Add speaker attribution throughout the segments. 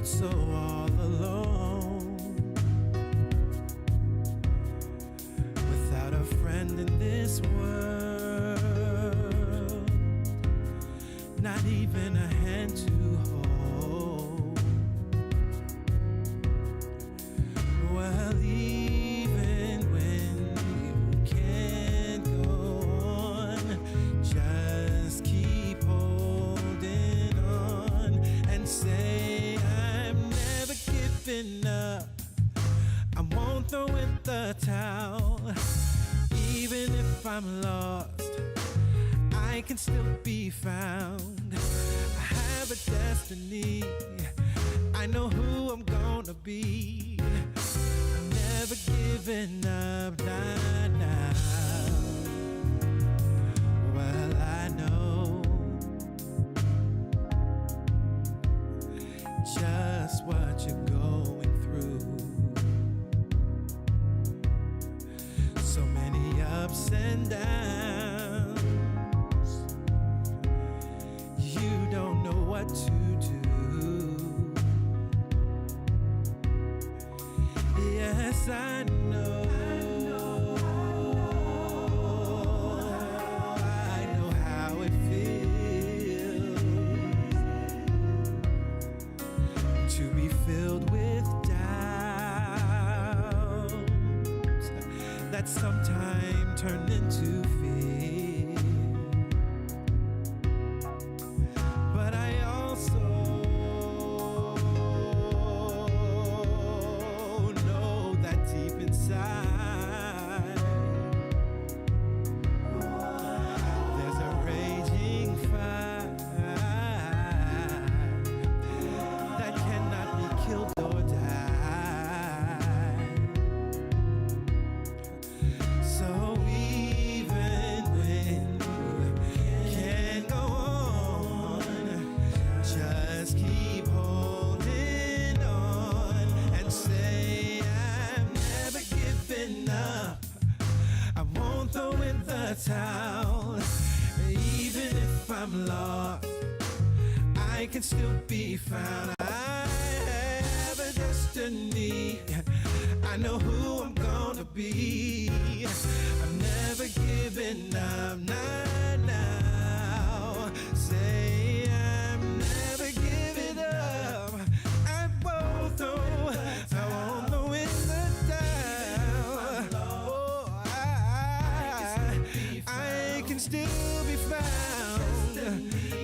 Speaker 1: felt so all alone, without a friend in this world, not even a hand to hold. Well, even when you can't go on, just keep holding on and say, I'm never giving up. I won't throw in the towel. Even if I'm lost, I can still be found. I have a destiny, I know who I'm gonna be. I'm never giving up, nah, nah. Well, I know just what you're going through. So many ups and downs, you don't know what to do. Yes, I know. I know how it feels to be filled with doubts that sometimes turn into fear. But I also know that deep inside there's a raging fire that cannot be killed or died. So even when you can't go on, just keep holding on and say, I'm never giving up. I won't throw in the towel. Even if I'm lost, I can still be found. I have a destiny, I know who I'm gonna be. I'm never giving up, nah, now. Say I'm never giving up. I won't throw in the towel. Oh, I can still be found.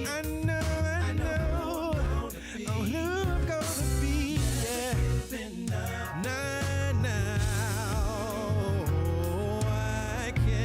Speaker 1: I know who I'm gonna be. Yeah. Nah, now I can't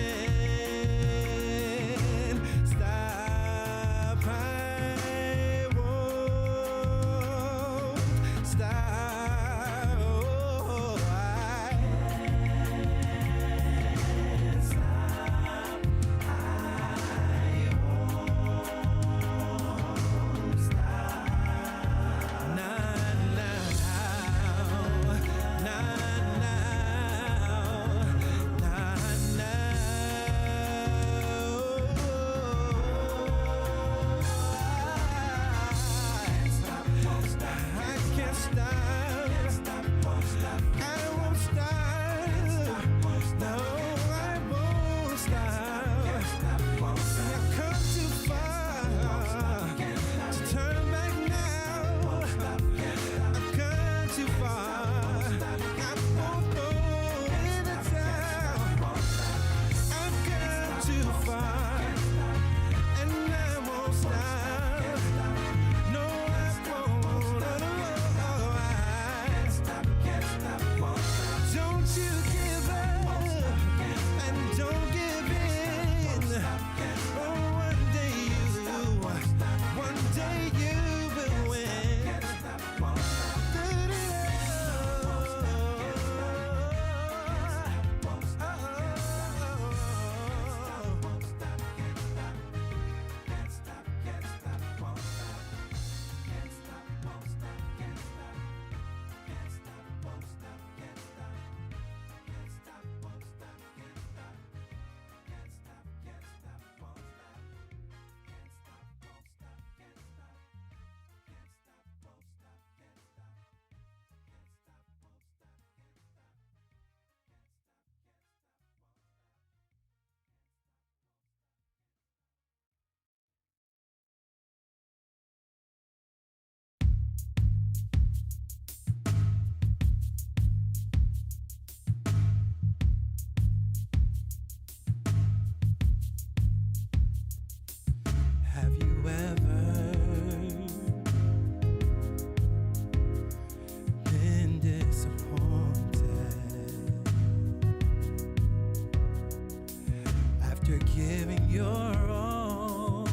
Speaker 1: your all.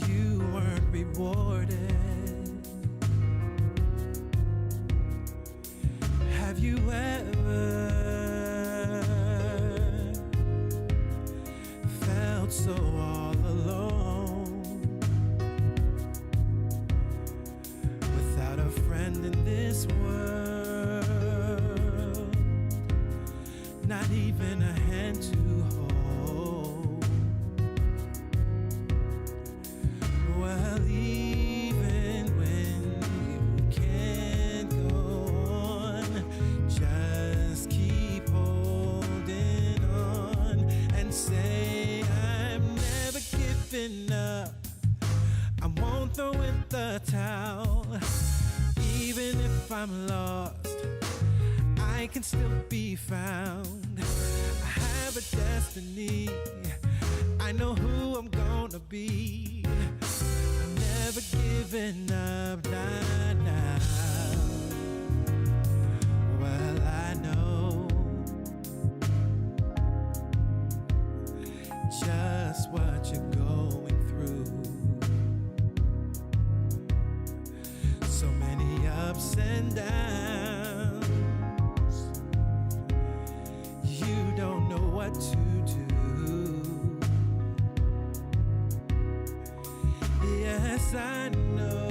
Speaker 1: You weren't rewarded. Have you ever felt so all alone, without a friend in this world, not even a hand to hold? Well, even when you can't go on, just keep holding on and say, I'm never giving up. I won't throw in the towel. Even if I'm lost, I can still be found. I have a destiny. I know who I'm gonna be. I'm never giving up, nah, nah. Well, I know just what you're going through. So many ups and downs. You don't know what to do. Yes, I know.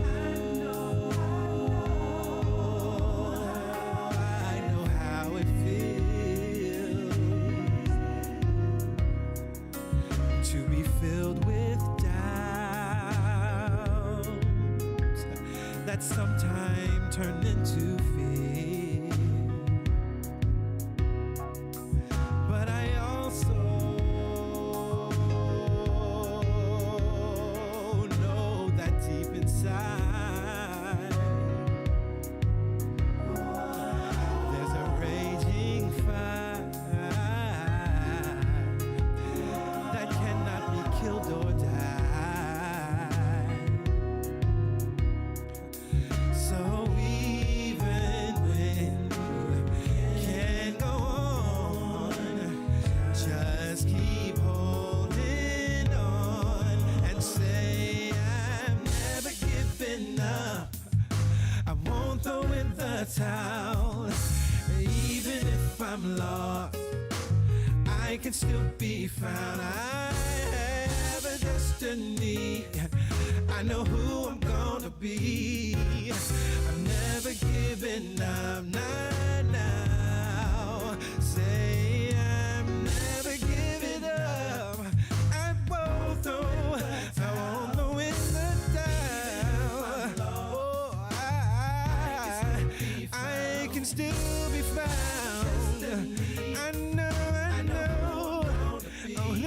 Speaker 1: I know how it feels to be filled with doubt that sometimes turn into fear. But I also know that deep inside there's a raging fire that cannot be killed or died. So even when you can't go on, just keep holding on and say, I'm never giving up. I won't throw in the towel. Even if I'm lost, I can still be found. I have a destiny. I know who I'm gonna be. I'm never giving up, not now. Say I'm never giving up. I won't throw in the towel. Oh, I can still be found. I know who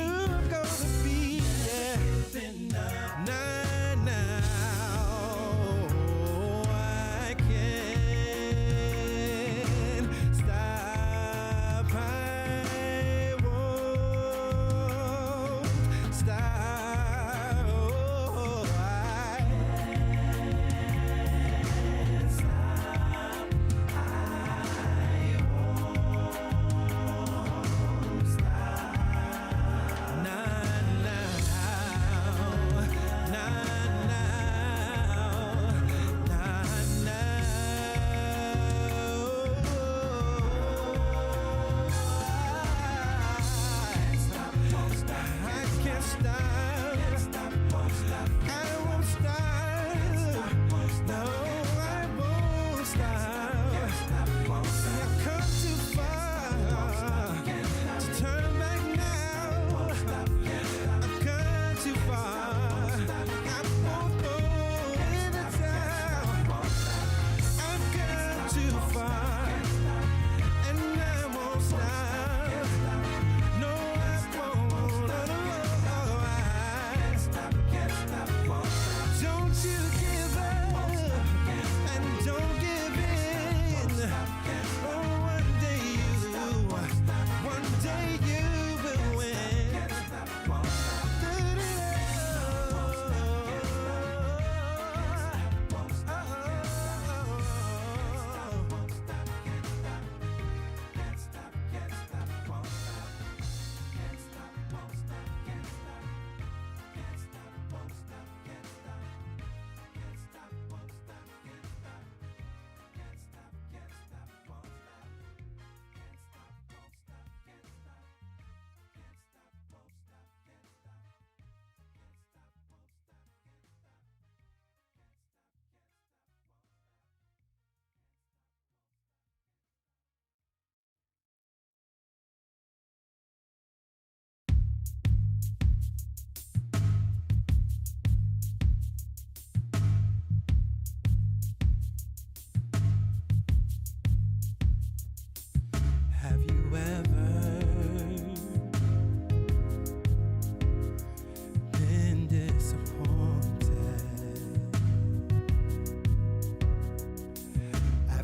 Speaker 1: I'm gonna be. Yeah. Nah, I can't stop. I won't stop. Oh, I can't stop. I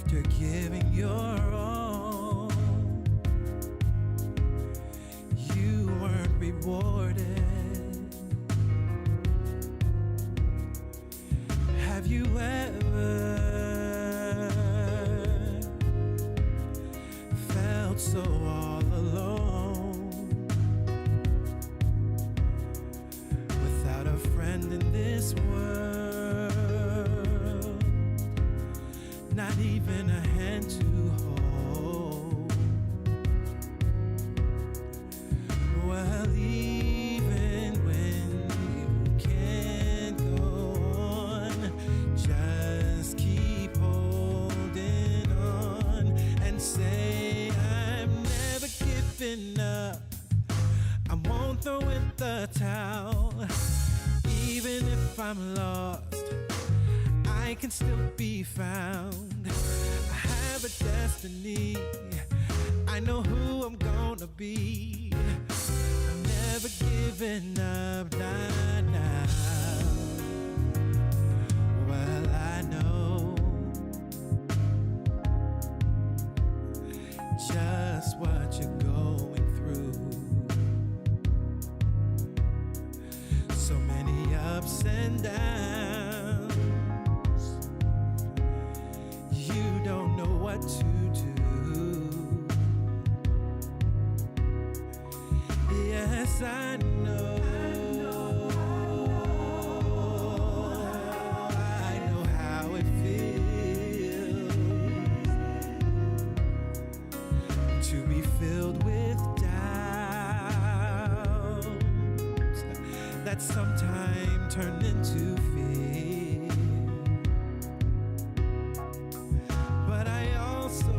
Speaker 1: after giving your all, you weren't rewarded. Have you ever felt so all alone, without a friend in this world, not even a hand to hold? Well, even when you can't go on, just keep holding on and say, I'm never giving up. I won't throw in the towel. Even if I'm lost, I can still be found. I have a destiny. I know who I'm gonna be. I'm never giving up, nah, nah. Well, I know just what you're going through. So many ups and downs. You don't know what to do. Yes, I know. I know how it feels to be filled with doubts that sometimes turn into fear. But I also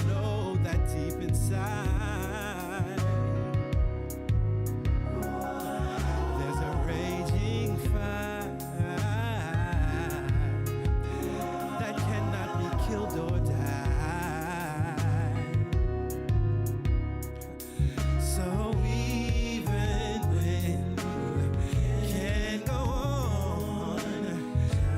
Speaker 1: know that deep inside there's a raging fire that cannot be killed or died. So even when you can't go on,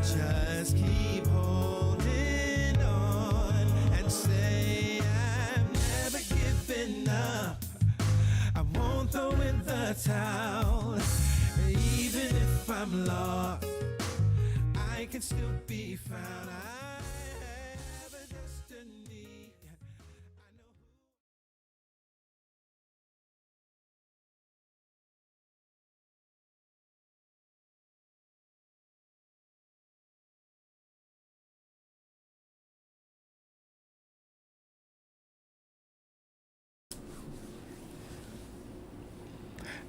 Speaker 1: just keep holding on and say, I'm never giving up. I won't throw in the towel. Even if I'm lost, I can still be found. I have a destiny. I know who.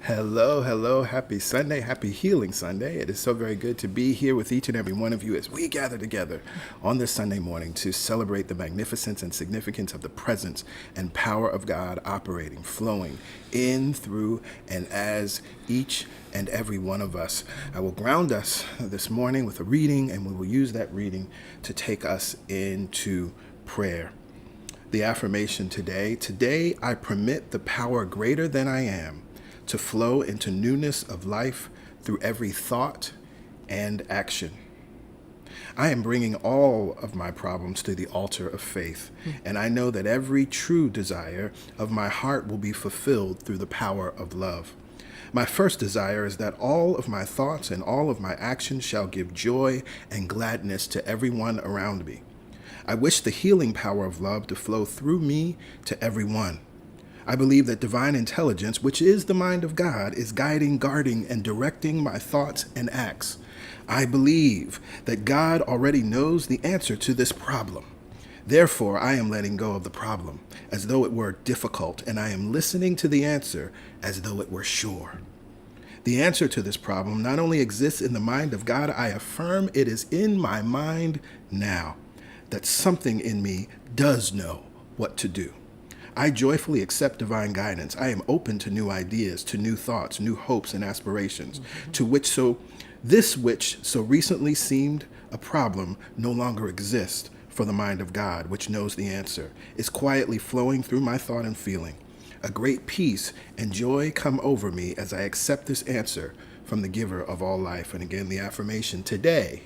Speaker 2: Hello, hello, happy Sunday, happy Healing Sunday. It is so very good to be here with each and every one of you as we gather together on this Sunday morning to celebrate the magnificence and significance of the presence and power of God operating, flowing in, through, and as each and every one of us. I will ground us this morning with a reading, and we will use that reading to take us into prayer. The affirmation today I permit the power greater than I am to flow into newness of life through every thought and action. I am bringing all of my problems to the altar of faith, and I know that every true desire of my heart will be fulfilled through the power of love. My first desire is that all of my thoughts and all of my actions shall give joy and gladness to everyone around me. I wish the healing power of love to flow through me to everyone. I believe that divine intelligence, which is the mind of God, is guiding, guarding, and directing my thoughts and acts. I believe that God already knows the answer to this problem. Therefore, I am letting go of the problem as though it were difficult, and I am listening to the answer as though it were sure. The answer to this problem not only exists in the mind of God, I affirm it is in my mind now, that something in me does know what to do. I joyfully accept divine guidance. I am open to new ideas, to new thoughts, new hopes and aspirations, which so recently seemed a problem no longer exists, for the mind of God, which knows the answer, is quietly flowing through my thought and feeling. A great peace and joy come over me as I accept this answer from the giver of all life. And again, the affirmation today,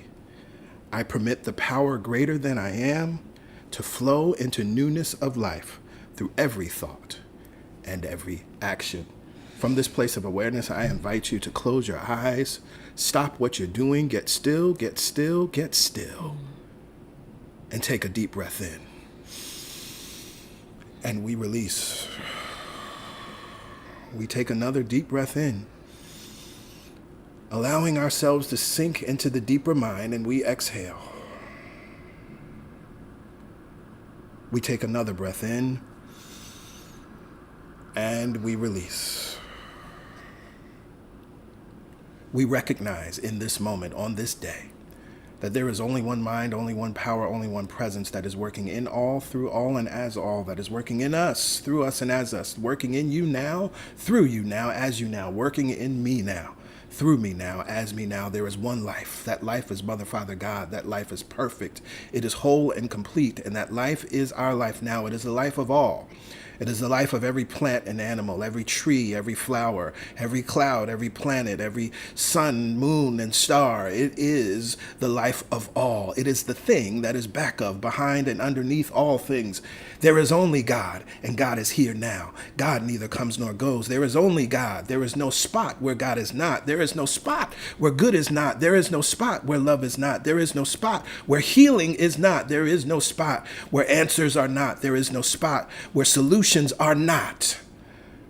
Speaker 2: I permit the power greater than I am to flow into newness of life through every thought and every action. From this place of awareness, I invite you to close your eyes, stop what you're doing, get still, get still, get still, and take a deep breath in. And we release. We take another deep breath in, allowing ourselves to sink into the deeper mind, and we exhale. We take another breath in, and we release. We recognize in this moment, on this day, that there is only one mind, only one power, only one presence that is working in all, through all, and as all, that is working in us, through us, and as us, working in you now, through you now, as you now, working in me now, through me now, as me now. There is one life. That life is Mother, Father, God. That life is perfect. It is whole and complete, and that life is our life now. It is the life of all. It is the life of every plant and animal, every tree, every flower, every cloud, every planet, every sun, moon, and star. It is the life of all. It is the thing that is back of, behind, and underneath all things. There is only God, and God is here now. God neither comes nor goes. There is only God. There is no spot where God is not. There is no spot where good is not. There is no spot where love is not. There is no spot where healing is not. There is no spot where answers are not. There is no spot where solutions are not.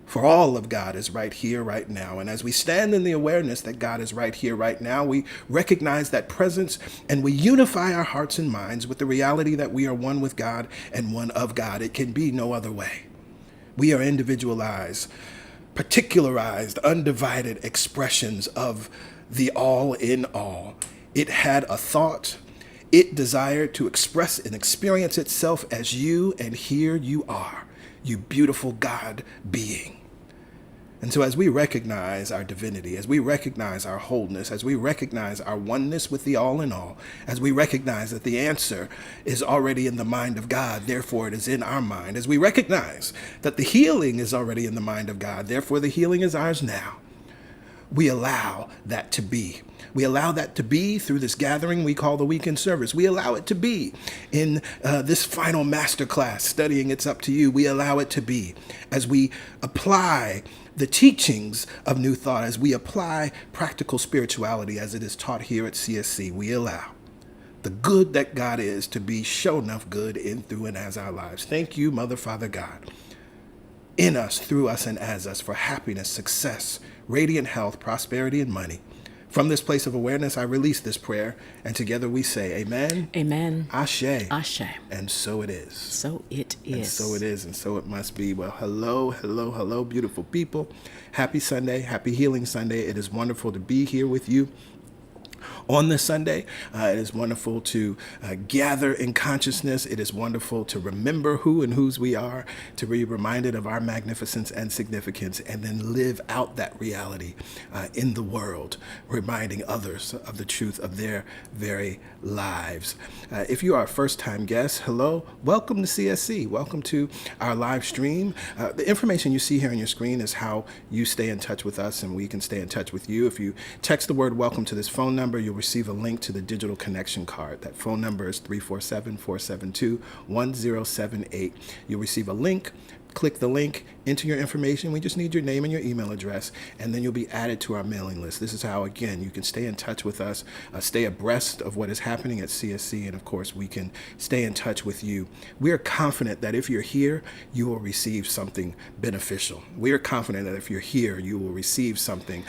Speaker 2: For all of God is right here, right now. And as we stand in the awareness that God is right here, right now, we recognize that presence, and we unify our hearts and minds with the reality that we are one with God and one of God. It can be no other way. We are individualized, particularized, undivided expressions of the all in all. It had a thought. It desired to express and experience itself as you, and here you are, you beautiful God being. And so as we recognize our divinity, as we recognize our wholeness, as we recognize our oneness with the all in all, as we recognize that the answer is already in the mind of God, therefore it is in our mind, as we recognize that the healing is already in the mind of God, therefore the healing is ours now, we allow that to be. We allow that to be through this gathering we call the weekend service. We allow it to be in this final masterclass, studying It's Up to You. We allow it to be as we apply the teachings of New Thought, as we apply practical spirituality as it is taught here at CSC. We allow the good that God is to be shown enough good in, through, and as our lives. Thank you, Mother, Father, God, in us, through us, and as us, for happiness, success, radiant health, prosperity, and money. From this place of awareness, I release this prayer, and together we say, Amen.
Speaker 3: Amen.
Speaker 2: Ashe.
Speaker 3: Ashe.
Speaker 2: And so it is.
Speaker 3: So it is.
Speaker 2: And so it is, and so it must be. Well, hello, hello, hello, beautiful people. Happy Sunday. Happy Healing Sunday. It is wonderful to be here with you on this Sunday. It is wonderful to gather in consciousness. It is wonderful to remember who and whose we are, to be reminded of our magnificence and significance, and then live out that reality in the world, reminding others of the truth of their very lives. If you are a first-time guest, hello, welcome to CSC. Welcome to our live stream. The information you see here on your screen is how you stay in touch with us, and we can stay in touch with you. If you text the word welcome to this phone number, you'll receive a link to the digital connection card. That phone number is 347-472-1078. You'll receive a link. Click the link, enter your information. We just need your name and your email address, and then you'll be added to our mailing list. This is how, again, you can stay in touch with us, stay abreast of what is happening at CSC, and of course, we can stay in touch with you. We are confident that if you're here, you will receive something beneficial. We are confident that if you're here, you will receive something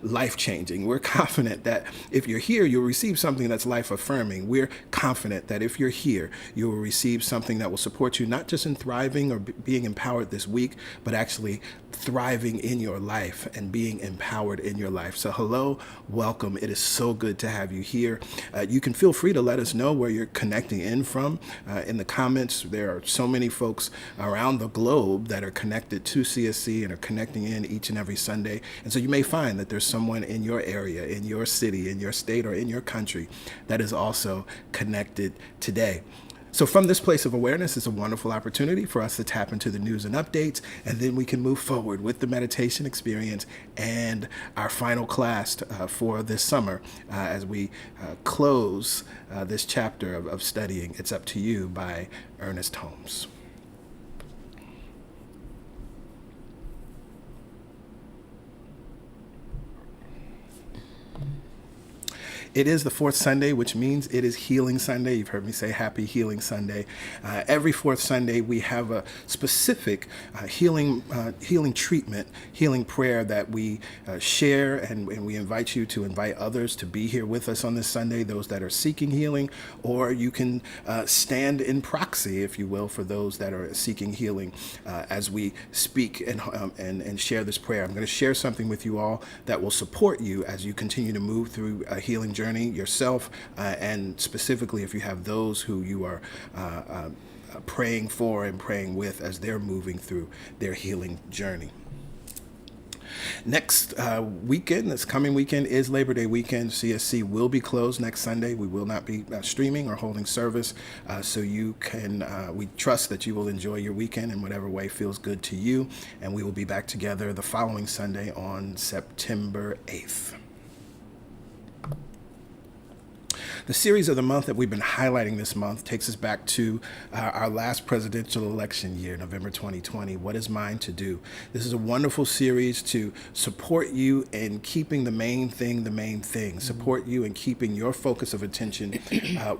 Speaker 2: life-changing. We're confident that if you're here, you'll receive something that's life-affirming. We're confident that if you're here, you will receive something that will support you, not just in thriving or being empowered this week, but actually thriving in your life and being empowered in your life. So hello, welcome. It is so good to have you here. You can feel free to let us know where you're connecting in from. In the comments, there are so many folks around the globe that are connected to CSC and are connecting in each and every Sunday. And so you may find that there's someone in your area, in your city, in your state, or in your country that is also connected today. So from this place of awareness is a wonderful opportunity for us to tap into the news and updates, and then we can move forward with the meditation experience and our final class for this summer as we close this chapter of studying It's Up to You by Ernest Holmes. It is the fourth Sunday, which means it is Healing Sunday. You've heard me say Happy Healing Sunday. Every fourth Sunday, we have a specific healing treatment, healing prayer that we share, and we invite you to invite others to be here with us on this Sunday, those that are seeking healing, or you can stand in proxy, if you will, for those that are seeking healing as we speak and share this prayer. I'm going to share something with you all that will support you as you continue to move through a healing journey yourself, and specifically if you have those who you are praying for and praying with as they're moving through their healing journey. Next weekend, this coming weekend, is Labor Day weekend. CSC will be closed next Sunday. We will not be streaming or holding service, so you can. We trust that you will enjoy your weekend in whatever way feels good to you, and we will be back together the following Sunday on September 8th. The series of the month that we've been highlighting this month takes us back to our last presidential election year, November 2020. What is mine to do? This is a wonderful series to support you in keeping the main thing, support you in keeping your focus of attention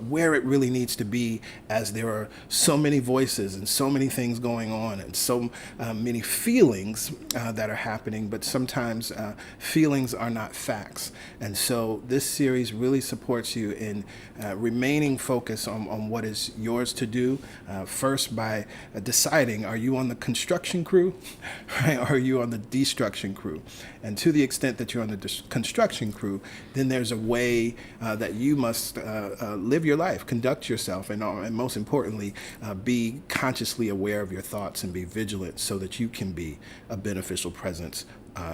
Speaker 2: where it really needs to be, as there are so many voices and so many things going on and so many feelings that are happening, but sometimes feelings are not facts. And so this series really supports you in remaining focused on what is yours to do, first by deciding, are you on the construction crew, right? Or are you on the destruction crew? And to the extent that you're on the construction crew, then there's a way that you must live your life, conduct yourself, and most importantly, be consciously aware of your thoughts and be vigilant so that you can be a beneficial presence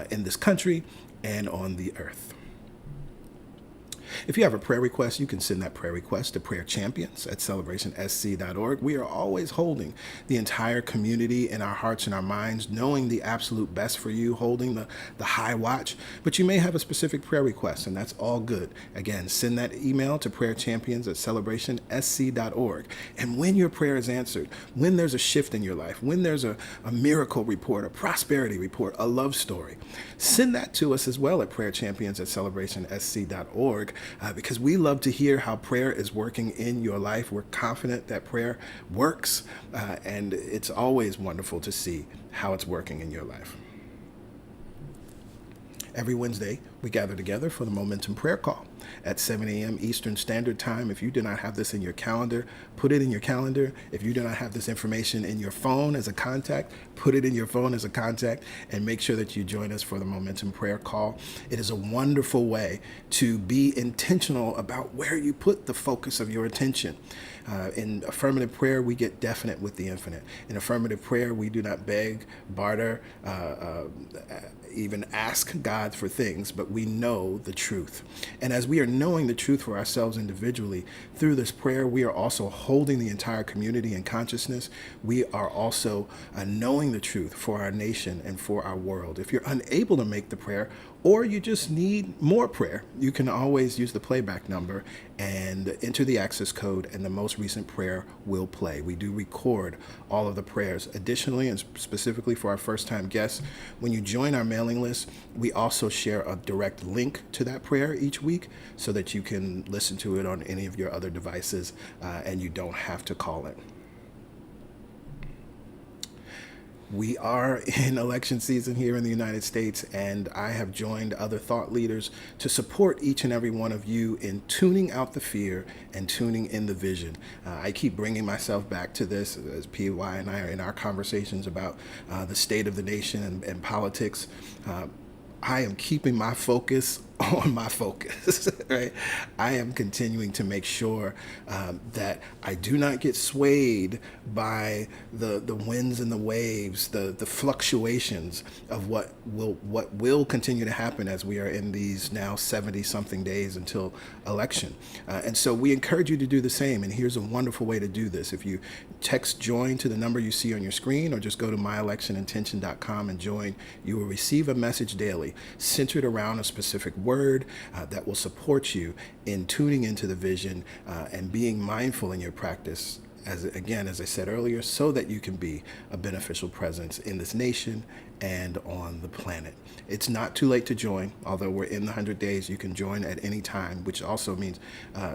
Speaker 2: in this country and on the earth. If you have a prayer request, you can send that prayer request to prayerchampions@celebrationsc.org. We are always holding the entire community in our hearts and our minds, knowing the absolute best for you, holding the high watch. But you may have a specific prayer request, and that's all good. Again, send that email to prayerchampions@celebrationsc.org. And when your prayer is answered, when there's a shift in your life, when there's a miracle report, a prosperity report, a love story, send that to us as well at prayerchampions@celebrationsc.org. Because we love to hear how prayer is working in your life. We're confident that prayer works, and it's always wonderful to see how it's working in your life. Every Wednesday, we gather together for the Momentum Prayer Call at 7 a.m. Eastern Standard Time. If you do not have this in your calendar, put it in your calendar. If you do not have this information in your phone as a contact, put it in your phone as a contact, and make sure that you join us for the Momentum Prayer Call. It is a wonderful way to be intentional about where you put the focus of your attention. In affirmative prayer, we get definite with the infinite. In affirmative prayer, we do not beg, barter, even ask God for things, but we know the truth. And as we are knowing the truth for ourselves individually, through this prayer, we are also holding the entire community in consciousness. We are also knowing the truth for our nation and for our world. If you're unable to make the prayer, or you just need more prayer, you can always use the playback number and enter the access code, and the most recent prayer will play. We do record all of the prayers. Additionally, and specifically for our first-time guests, when you join our mailing list, we also share a direct link to that prayer each week so that you can listen to it on any of your other devices, and you don't have to call it. We are in election season here in the United States, and I have joined other thought leaders to support each and every one of you in tuning out the fear and tuning in the vision. I keep bringing myself back to this as PY and I are in our conversations about the state of the nation and politics. I am keeping my focus on my focus, right? I am continuing to make sure that I do not get swayed by the winds and the waves, the fluctuations of what will continue to happen as we are in these now 70 something days until election. And so we encourage you to do the same. And here's a wonderful way to do this. If you text join to the number you see on your screen, or just go to myelectionintention.com and join, you will receive a message daily centered around a specific word that will support you in tuning into the vision and being mindful in your practice, as I said earlier, so that you can be a beneficial presence in this nation and on the planet. It's not too late to join. Although we're in the 100 days, you can join at any time, which also means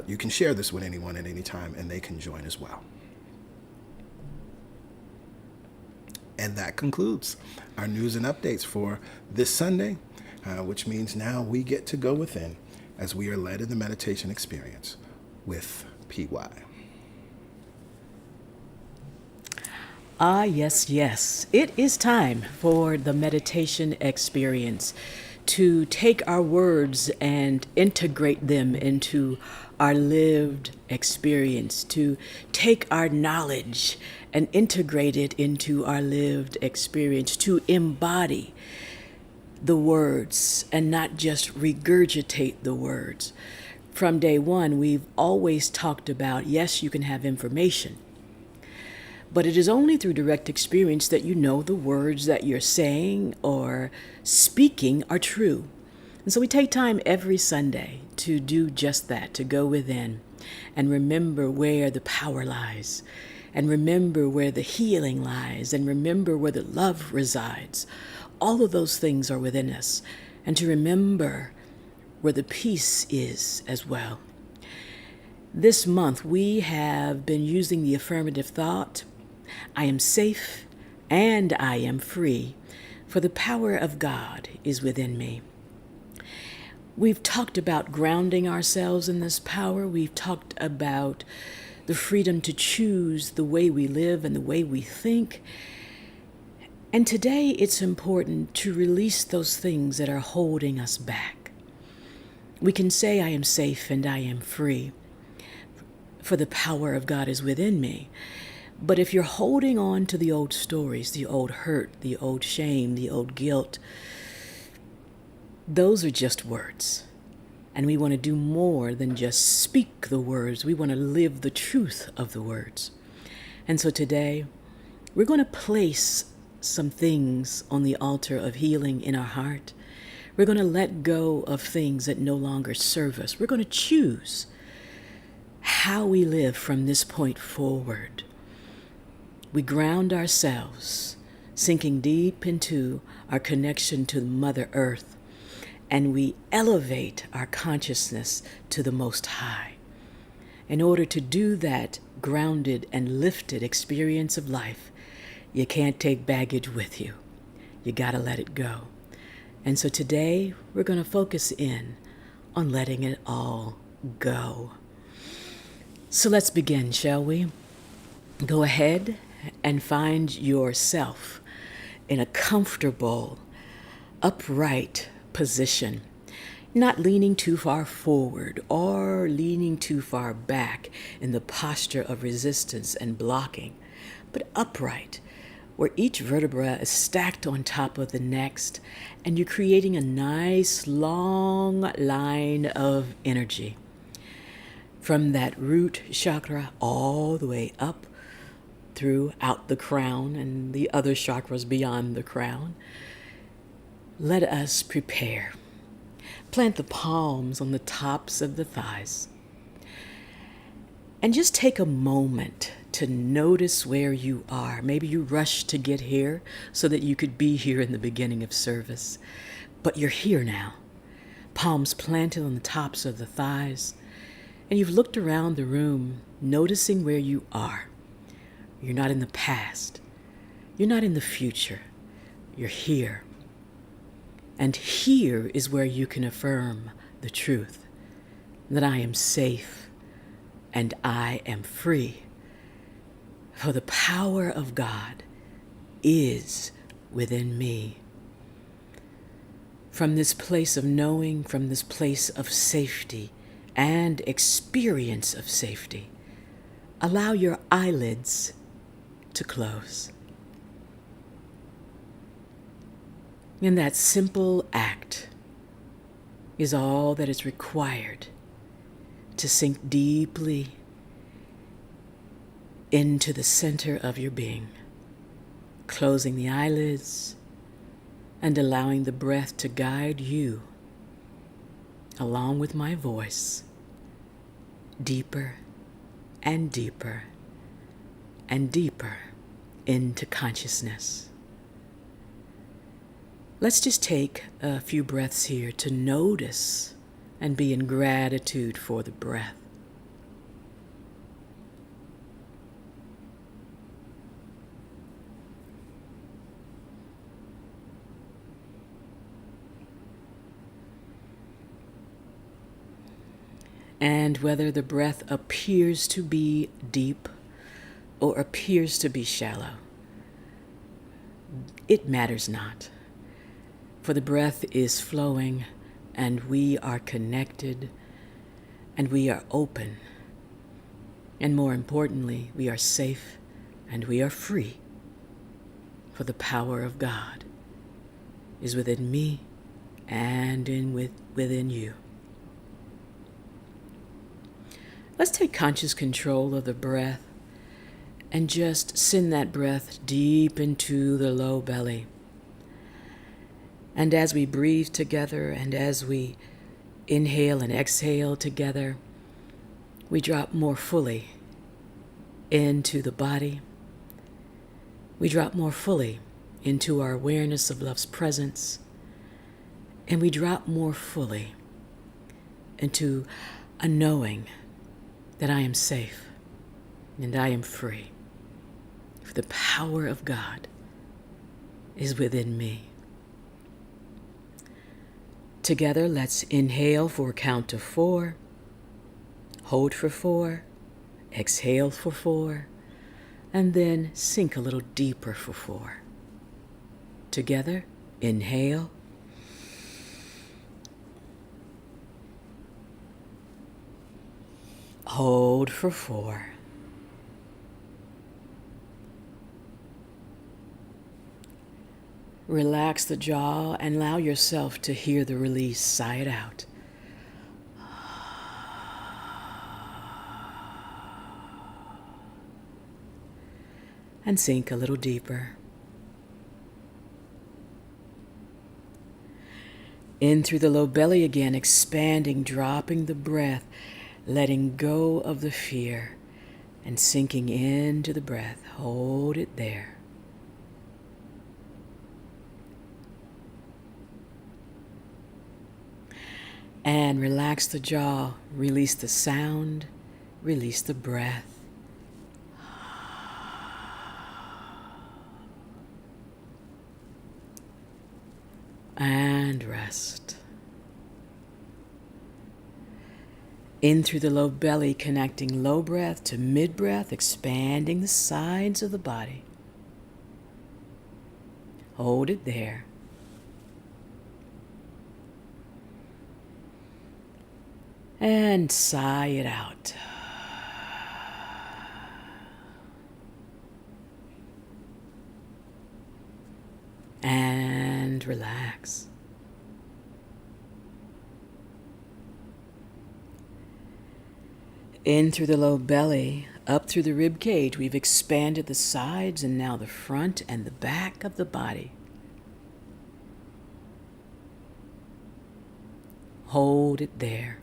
Speaker 2: you can share this with anyone at any time and they can join as well. And that concludes our news and updates for this Sunday, which means now we get to go within as we are led in the meditation experience with PY.
Speaker 3: Ah, yes. It is time for the meditation experience, to take our words and integrate them into our lived experience, to take our knowledge and integrate it into our lived experience, to embody the words and not just regurgitate the words. From day one, we've always talked about, yes, you can have information, but it is only through direct experience that you know the words that you're saying or speaking are true. And so we take time every Sunday to do just that, to go within and remember where the power lies, and remember where the healing lies, and remember where the love resides. All of those things are within us, and to remember where the peace is as well. This month, we have been using the affirmative thought, I am safe and I am free, for the power of God is within me. We've talked about grounding ourselves in this power. We've talked about the freedom to choose the way we live and the way we think. And today it's important to release those things that are holding us back. We can say, I am safe and I am free, for the power of God is within me. But if you're holding on to the old stories, the old hurt, the old shame, the old guilt, those are just words. And we want to do more than just speak the words. We want to live the truth of the words. And so today, we're going to place some things on the altar of healing in our heart. We're going to let go of things that no longer serve us. We're going to choose how we live from this point forward. We ground ourselves, sinking deep into our connection to Mother Earth, and we elevate our consciousness to the Most High. In order to do that grounded and lifted experience of life, you can't take baggage with you. You got to let it go. And so today, we're going to focus in on letting it all go. So let's begin, shall we? Go ahead and find yourself in a comfortable, upright position, not leaning too far forward or leaning too far back in the posture of resistance and blocking, but upright, where each vertebra is stacked on top of the next, and you're creating a nice long line of energy from that root chakra all the way up throughout the crown and the other chakras beyond the crown. Let us prepare. Plant the palms on the tops of the thighs. And just take a moment to notice where you are. Maybe you rushed to get here so that you could be here in the beginning of service. But you're here now. Palms planted on the tops of the thighs. And you've looked around the room, noticing where you are. You're not in the past. You're not in the future. You're here. And here is where you can affirm the truth, that I am safe and I am free. For the power of God is within me. From this place of knowing, from this place of safety and experience of safety, allow your eyelids to close. And that simple act is all that is required to sink deeply into the center of your being, closing the eyelids and allowing the breath to guide you, along with my voice, deeper and deeper and deeper into consciousness. Let's just take a few breaths here to notice and be in gratitude for the breath. And whether the breath appears to be deep or appears to be shallow, it matters not. For the breath is flowing, and we are connected, and we are open. And more importantly, we are safe and we are free. For the power of God is within me and within you. Let's take conscious control of the breath and just send that breath deep into the low belly. And as we breathe together and as we inhale and exhale together, we drop more fully into the body. We drop more fully into our awareness of love's presence. And we drop more fully into a knowing that I am safe and I am free. For the power of God is within me. Together, let's inhale for a count of 4, hold for 4, exhale for 4, and then sink a little deeper for 4. Together, inhale, hold for 4, relax the jaw and allow yourself to hear the release. Sigh it out. And sink a little deeper. In through the low belly again, expanding, dropping the breath, letting go of the fear, and sinking into the breath. Hold it there. And relax the jaw, release the sound, release the breath. And rest. In through the low belly, connecting low breath to mid breath, expanding the sides of the body. Hold it there. And sigh it out. And relax. In through the low belly, up through the rib cage, we've expanded the sides and now the front and the back of the body. Hold it there.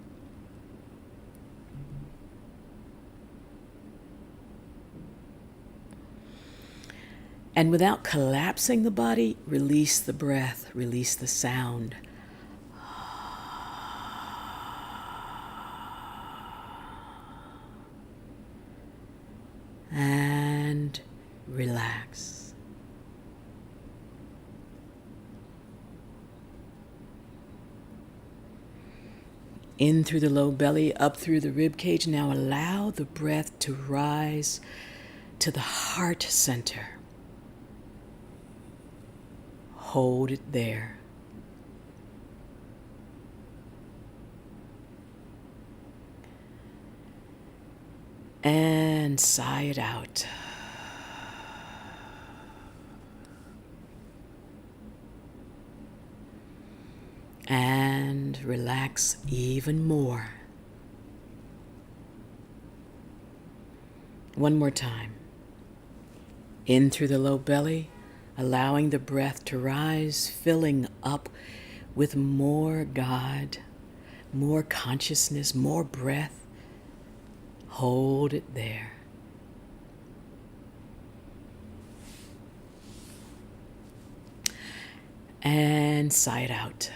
Speaker 3: And without collapsing the body, release the breath, release the sound. And relax. In through the low belly, up through the rib cage. Now allow the breath to rise to the heart center. Hold it there. And sigh it out. And relax even more. One more time. In through the low belly, allowing the breath to rise, filling up with more God, more consciousness, more breath. Hold it there. And sigh it out.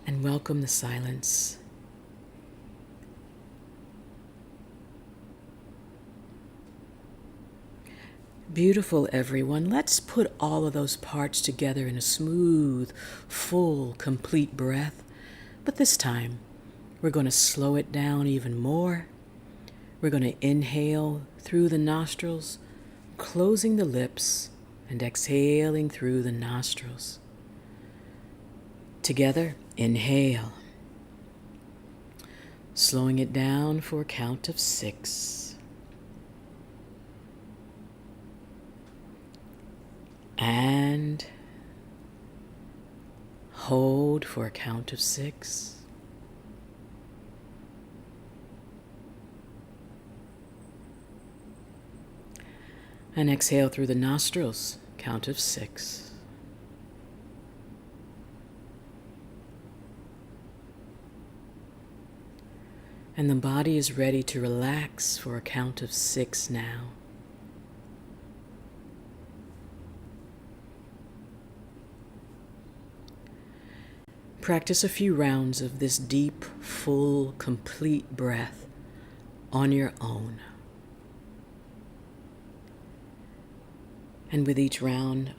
Speaker 3: And welcome the silence. Beautiful, everyone. Let's put all of those parts together in a smooth, full, complete breath. But this time, we're going to slow it down even more. We're going to inhale through the nostrils, closing the lips, and exhaling through the nostrils. Together, inhale. Slowing it down for a count of 6. And hold for a count of 6. And exhale through the nostrils, count of 6. And the body is ready to relax for a count of 6 now. Practice a few rounds of this deep, full, complete breath on your own. And with each round,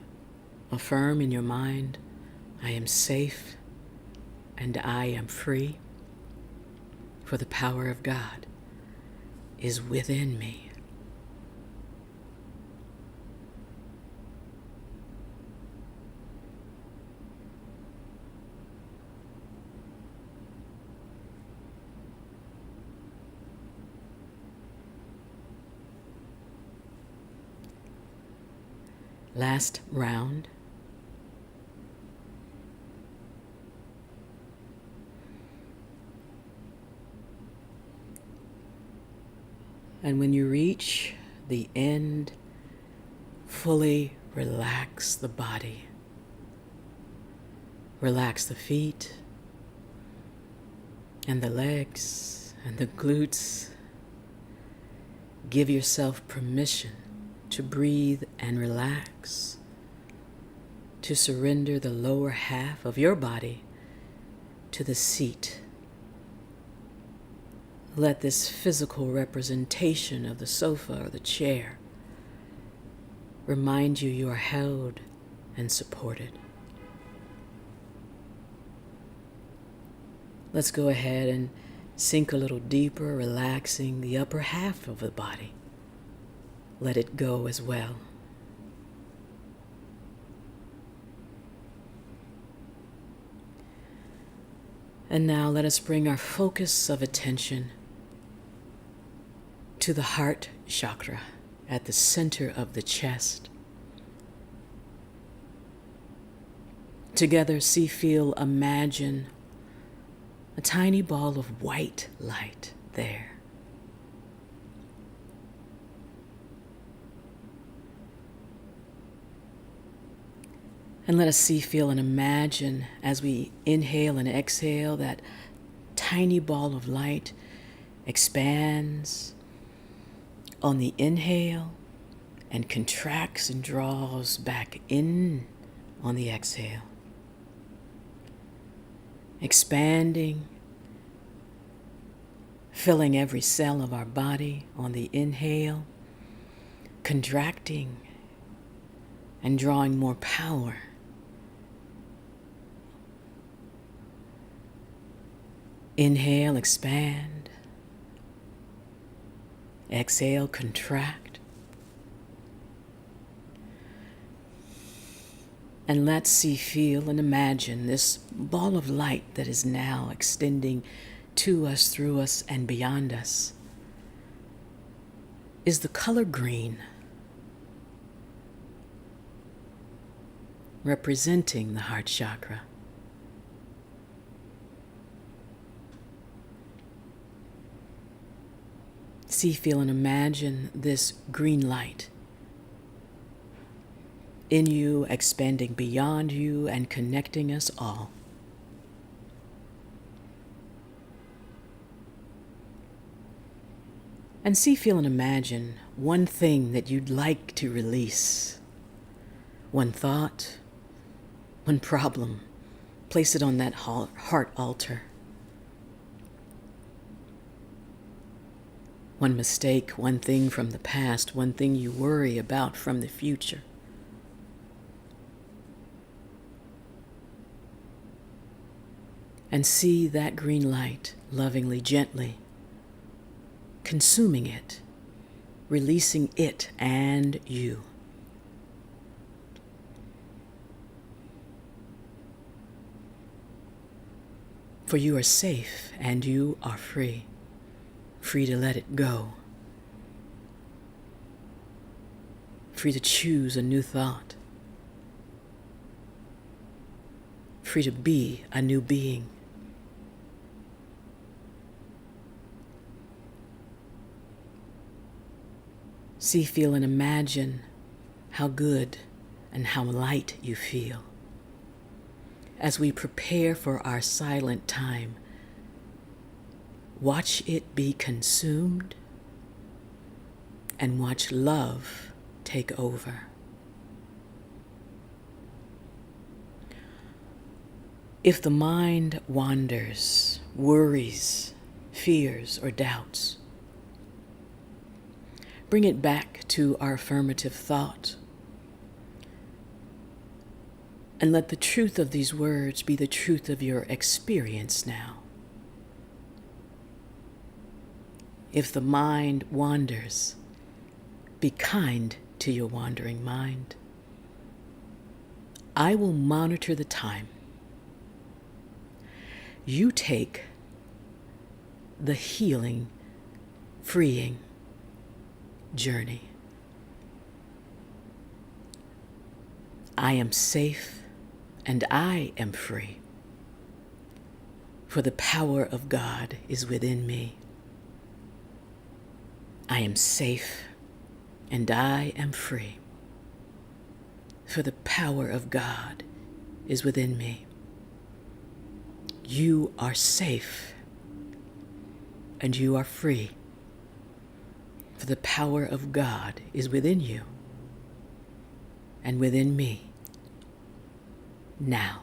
Speaker 3: affirm in your mind, I am safe and I am free, for the power of God is within me. Last round. And when you reach the end, fully relax the body. Relax the feet and the legs and the glutes. Give yourself permission to breathe and relax, to surrender the lower half of your body to the seat. Let this physical representation of the sofa or the chair remind you you are held and supported. Let's go ahead and sink a little deeper, relaxing the upper half of the body. Let it go as well. And now let us bring our focus of attention to the heart chakra at the center of the chest. Together, see, feel, imagine a tiny ball of white light there. And let us see, feel, and imagine as we inhale and exhale that tiny ball of light expands on the inhale and contracts and draws back in on the exhale. Expanding, filling every cell of our body on the inhale, contracting and drawing more power. Inhale, expand. Exhale, contract. And let's see, feel, and imagine this ball of light that is now extending to us, through us, and beyond us is the color green, representing the heart chakra. See, feel, and imagine this green light in you, expanding beyond you and connecting us all. And see, feel, and imagine one thing that you'd like to release. One thought, one problem. Place it on that heart altar. One mistake, one thing from the past, one thing you worry about from the future. And see that green light lovingly, gently, consuming it, releasing it and you. For you are safe and you are free, free to let it go, free to choose a new thought, free to be a new being. See, feel, and imagine how good and how light you feel as we prepare for our silent time. Watch it be consumed and watch love take over. If the mind wanders, worries, fears, or doubts, bring it back to our affirmative thought. And let the truth of these words be the truth of your experience now. If the mind wanders, be kind to your wandering mind. I will monitor the time. You take the healing, freeing journey. I am safe and I am free, for the power of God is within me. I am safe and I am free, for the power of God is within me. You are safe and you are free, for the power of God is within you and within me now.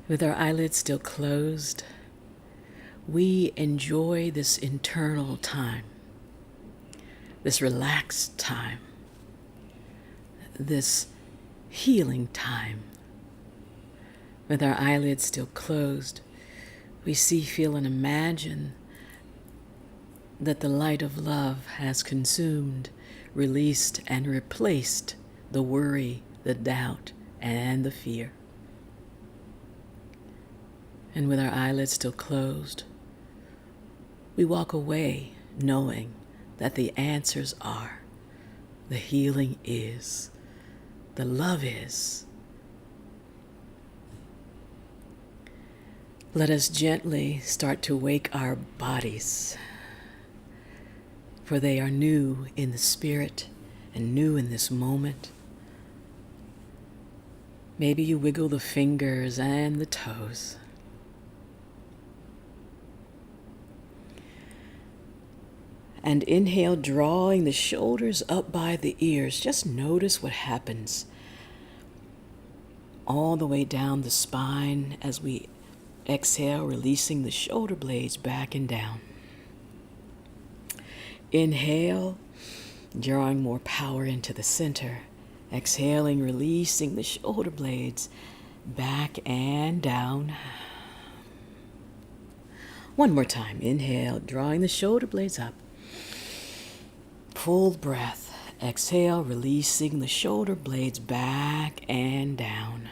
Speaker 3: With our eyelids still closed, we enjoy this internal time, this relaxed time, this healing time. With our eyelids still closed, we see, feel, and imagine that the light of love has consumed, released, and replaced the worry, the doubt, and the fear. And with our eyelids still closed, we walk away knowing that the answers are, the healing is, the love is. Let us gently start to wake our bodies, for they are new in the spirit and new in this moment. Maybe you wiggle the fingers and the toes. And inhale, drawing the shoulders up by the ears. Just notice what happens all the way down the spine as we exhale, releasing the shoulder blades back and down. Inhale, drawing more power into the center. Exhaling, releasing the shoulder blades back and down. One more time. Inhale, drawing the shoulder blades up. Full breath. Exhale, releasing the shoulder blades back and down.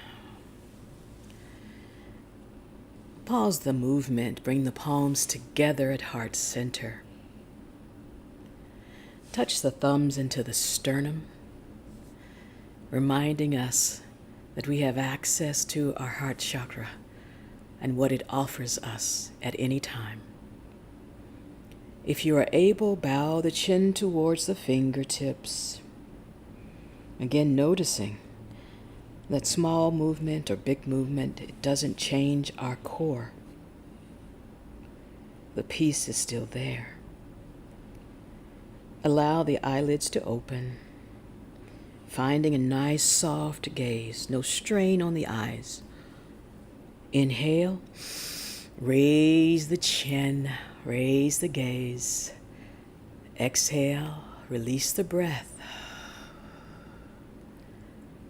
Speaker 3: Pause the movement. Bring the palms together at heart center. Touch the thumbs into the sternum, reminding us that we have access to our heart chakra and what it offers us at any time. If you are able, bow the chin towards the fingertips. Again, noticing that small movement or big movement, it doesn't change our core. The peace is still there. Allow the eyelids to open, finding a nice soft gaze, no strain on the eyes. Inhale, raise the chin, raise the gaze. Exhale, release the breath.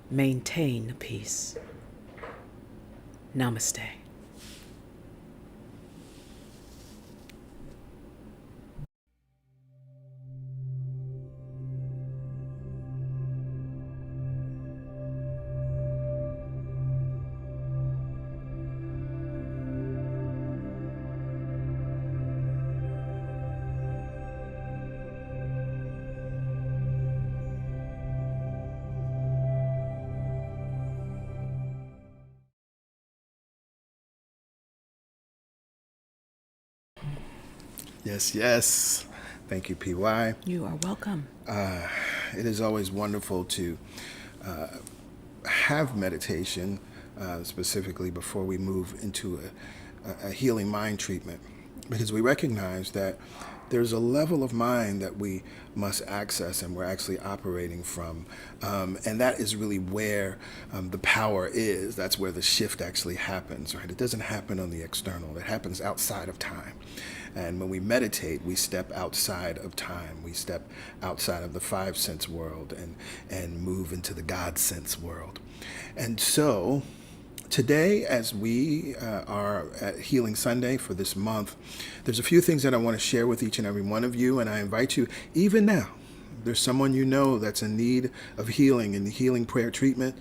Speaker 3: Maintain the peace. Namaste.
Speaker 2: Yes, yes. Thank you, PY.
Speaker 3: You are welcome.
Speaker 2: It is always wonderful to have meditation, specifically before we move into a healing mind treatment, because we recognize that there's a level of mind that we must access and we're actually operating from. And that is really where the power is. That's where the shift actually happens, right? It doesn't happen on the external. It happens outside of time. And when we meditate, we step outside of time. We step outside of the five sense world and move into the God sense world. And so today, as we are at Healing Sunday for this month, there's a few things that I want to share with each and every one of you. And I invite you, even now, there's someone you know that's in need of healing and healing prayer treatment.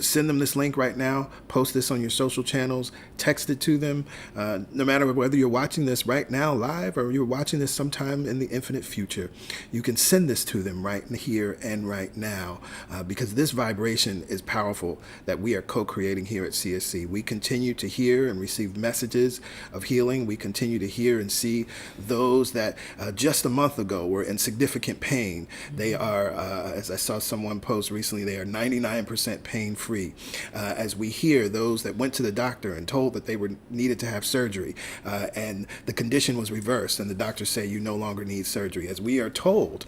Speaker 2: Send them this link right now. Post this on your social channels. Text it to them. No matter whether you're watching this right now live or you're watching this sometime in the infinite future, you can send this to them right here and right now, because this vibration is powerful that we are co-creating here at CSC. We continue to hear and receive messages of healing. We continue to hear and see those that just a month ago were in significant pain. They are, as I saw someone post recently, they are 99% pain pain-free. As we hear those that went to the doctor and told that they were needed to have surgery, and the condition was reversed, and the doctors say you no longer need surgery. As we are told,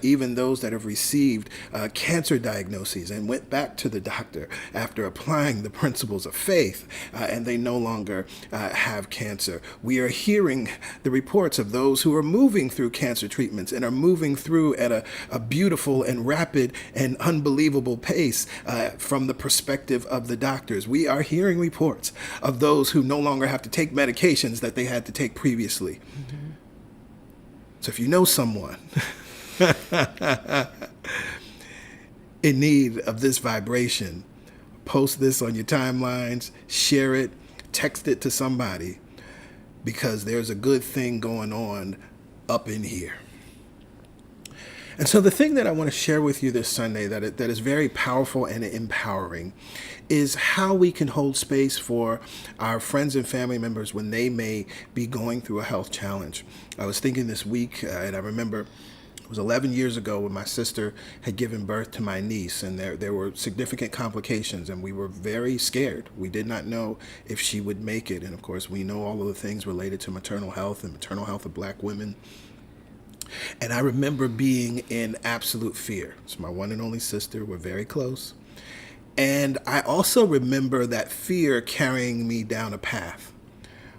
Speaker 2: even those that have received cancer diagnoses and went back to the doctor after applying the principles of faith, and they no longer have cancer. We are hearing the reports of those who are moving through cancer treatments and are moving through at a beautiful and rapid and unbelievable pace from the perspective of the doctors. We are hearing reports of those who no longer have to take medications that they had to take previously. Mm-hmm. So if you know someone in need of this vibration, post this on your timelines, share it, text it to somebody, because there's a good thing going on up in here. And so the thing that I want to share with you this Sunday that is very powerful and empowering is how we can hold space for our friends and family members when they may be going through a health challenge. I was thinking this week, and I remember it was 11 years ago when my sister had given birth to my niece, and there were significant complications, and we were very scared. We did not know if she would make it. And of course, we know all of the things related to maternal health and maternal health of Black women. And I remember being in absolute fear. It's my one and only sister. We're very close. And I also remember that fear carrying me down a path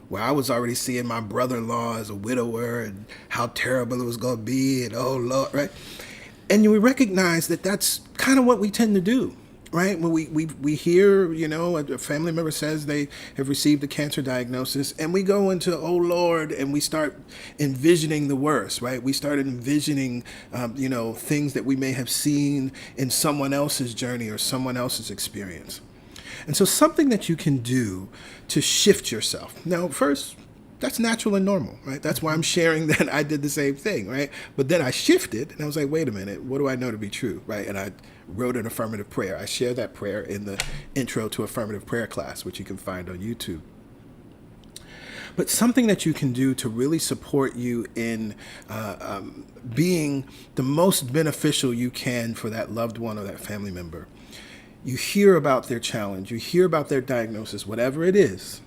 Speaker 2: where I was already seeing my brother-in-law as a widower and how terrible it was going to be, and oh Lord, right? And we recognize that that's kind of what we tend to do, right? When we hear, a family member says they have received a cancer diagnosis, and we go into, oh Lord, and we start envisioning the worst, right? We started envisioning, things that we may have seen in someone else's journey or someone else's experience. And so something that you can do to shift yourself. Now, first, that's natural and normal, right? That's why I'm sharing that I did the same thing, right? But then I shifted, and I was like, wait a minute, what do I know to be true, right? And I wrote an affirmative prayer. I share that prayer in the intro to affirmative prayer class, which you can find on YouTube. But something that you can do to really support you in being the most beneficial you can for that loved one or that family member. You hear about their challenge, you hear about their diagnosis, whatever it is,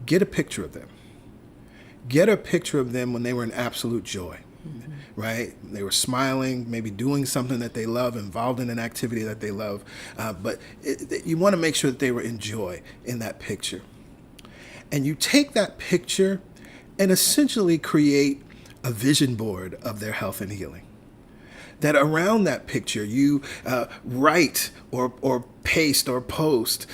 Speaker 2: get a picture of them. Get a picture of them when they were in absolute joy, mm-hmm. right? They were smiling, maybe doing something that they love, involved in an activity that they love. But you want to make sure that they were in joy in that picture. And you take that picture and essentially create a vision board of their health and healing. That around that picture, you write or paste or post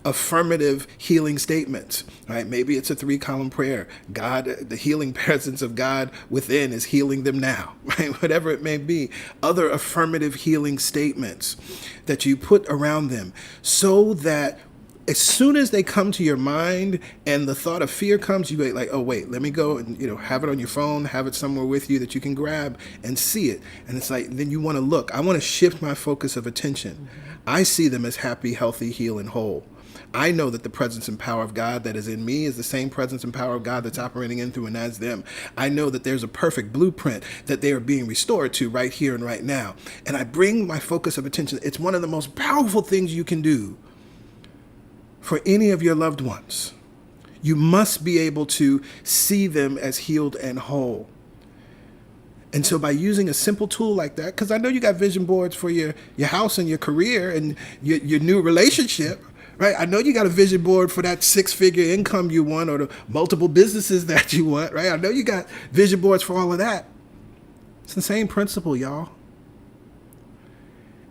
Speaker 2: affirmative healing statements, right? Maybe it's a 3-column prayer. God, the healing presence of God within is healing them now, right? Whatever it may be. Other affirmative healing statements that you put around them so that as soon as they come to your mind and the thought of fear comes, you go like, oh, wait, let me go and, have it on your phone, have it somewhere with you that you can grab and see it. And it's like, then you want to look. I want to shift my focus of attention. Mm-hmm. I see them as happy, healthy, healed, and whole. I know that the presence and power of God that is in me is the same presence and power of God that's operating in, through, and as them. I know that there's a perfect blueprint that they are being restored to right here and right now. And I bring my focus of attention. It's one of the most powerful things you can do for any of your loved ones. You must be able to see them as healed and whole. And so by using a simple tool like that, because I know you got vision boards for your house and your career and your new relationship, right? I know you got a vision board for that 6-figure income you want or the multiple businesses that you want, right? I know you got vision boards for all of that. It's the same principle, y'all.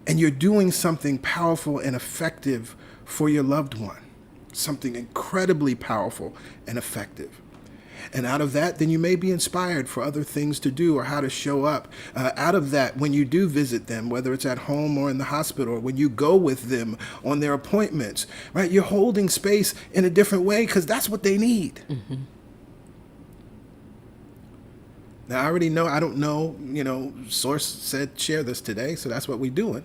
Speaker 2: And you're doing something powerful and effective for your loved one, something incredibly powerful and effective. And out of that, then you may be inspired for other things to do or how to show up. Out of that, when you do visit them, whether it's at home or in the hospital, or when you go with them on their appointments, right? You're holding space in a different way because that's what they need. Mm-hmm. Now, I already know, I don't know, Source said share this today, so that's what we're doing.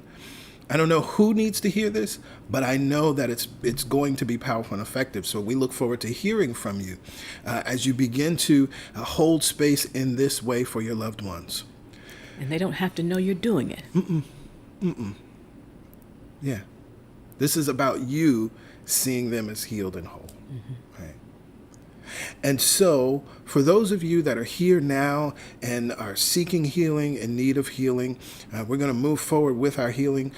Speaker 2: I don't know who needs to hear this, but I know that it's going to be powerful and effective. So we look forward to hearing from you as you begin to hold space in this way for your loved ones. And
Speaker 3: they don't have to know you're doing it.
Speaker 2: Yeah. This is about you seeing them as healed and whole. Right? And so, for those of you that are here now and are seeking healing, in need of healing, we're going to move forward with our healing,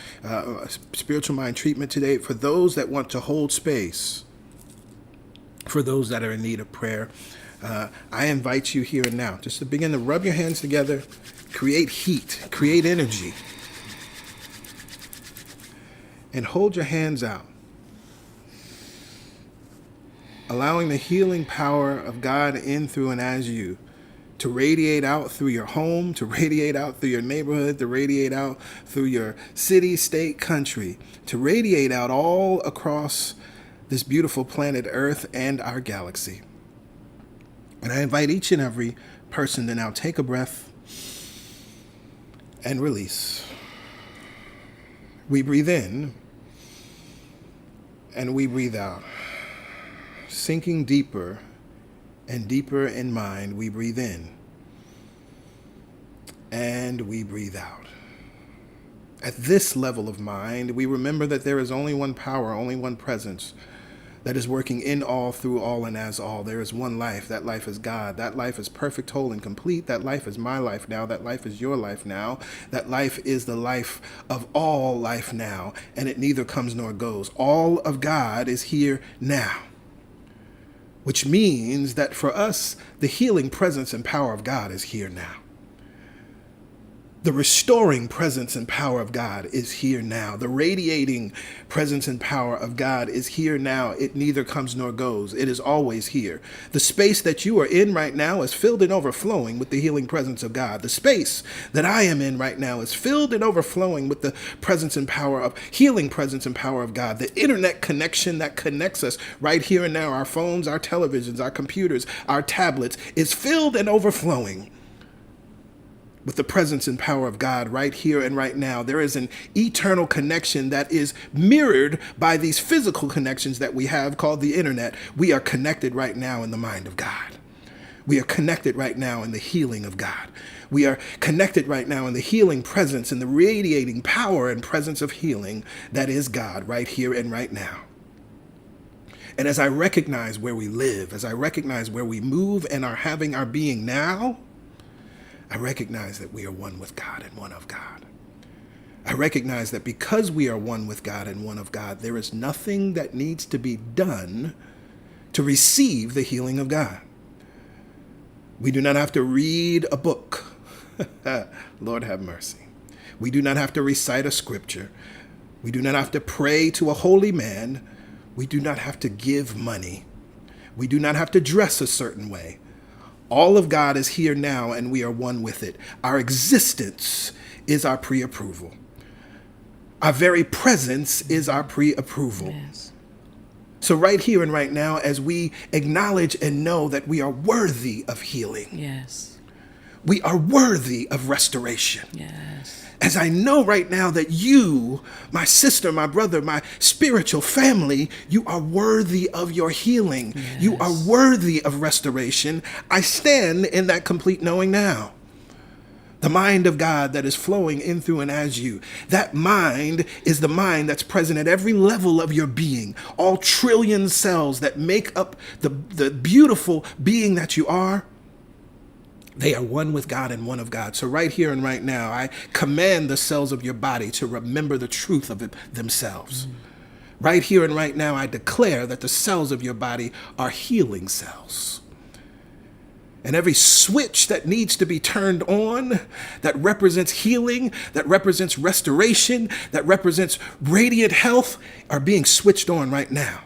Speaker 2: spiritual mind treatment today. For those that want to hold space, for those that are in need of prayer, I invite you here and now just to begin to rub your hands together, create heat, create energy, and hold your hands out, allowing the healing power of God in, through, and as you to radiate out through your home, to radiate out through your neighborhood, to radiate out through your city, state, country, to radiate out all across this beautiful planet Earth and our galaxy. And I invite each and every person to now take a breath and release. We breathe in and we breathe out. Sinking deeper and deeper in mind, we breathe in and we breathe out. At this level of mind, we remember that there is only one power, only one presence that is working in all, through all, and as all. There is one life. That life is God. That life is perfect, whole, and complete. That life is my life now. That life is your life now. That life is the life of all life now, and it neither comes nor goes. All of God is here now, which means that for us, the healing presence and power of God is here now. The restoring presence and power of God is here now. The radiating presence and power of God is here now. It neither comes nor goes. It is always here. The space that you are in right now is filled and overflowing with the healing presence of God. The space that I am in right now is filled and overflowing with the presence and power of healing presence and power of God. The internet connection that connects us right here and now, our phones, our televisions, our computers, our tablets, is filled and overflowing with the presence and power of God right here and right now. There is an eternal connection that is mirrored by these physical connections that we have called the internet. We are connected right now in the mind of God. We are connected right now in the healing of God. We are connected right now in the healing presence and the radiating power and presence of healing that is God right here and right now. And as I recognize where we live, as I recognize where we move and are having our being now, I recognize that we are one with God and one of God. I recognize that because we are one with God and one of God, there is nothing that needs to be done to receive the healing of God. We do not have to read a book. Lord have mercy. We do not have to recite a scripture. We do not have to pray to a holy man. We do not have to give money. We do not have to dress a certain way. All of God is here now, and we are one with it. Our existence is our pre-approval. Our very presence is our pre-approval.
Speaker 3: Yes.
Speaker 2: So right here and right now, as we acknowledge and know that we are worthy of healing.
Speaker 3: Yes.
Speaker 2: We are worthy of restoration.
Speaker 3: Yes.
Speaker 2: As I know right now that you, my sister, my brother, my spiritual family, you are worthy of your healing.
Speaker 3: Yes.
Speaker 2: You are worthy of restoration. I stand in that complete knowing now. The mind of God that is flowing in, through, and as you. That mind is the mind that's present at every level of your being. All trillion cells that make up the beautiful being that you are. They are one with God and one of God. So right here and right now, I command the cells of your body to remember the truth of it themselves. Right here and right now, I declare that the cells of your body are healing cells. And every switch that needs to be turned on, that represents healing, that represents restoration, that represents radiant health, are being switched on right now.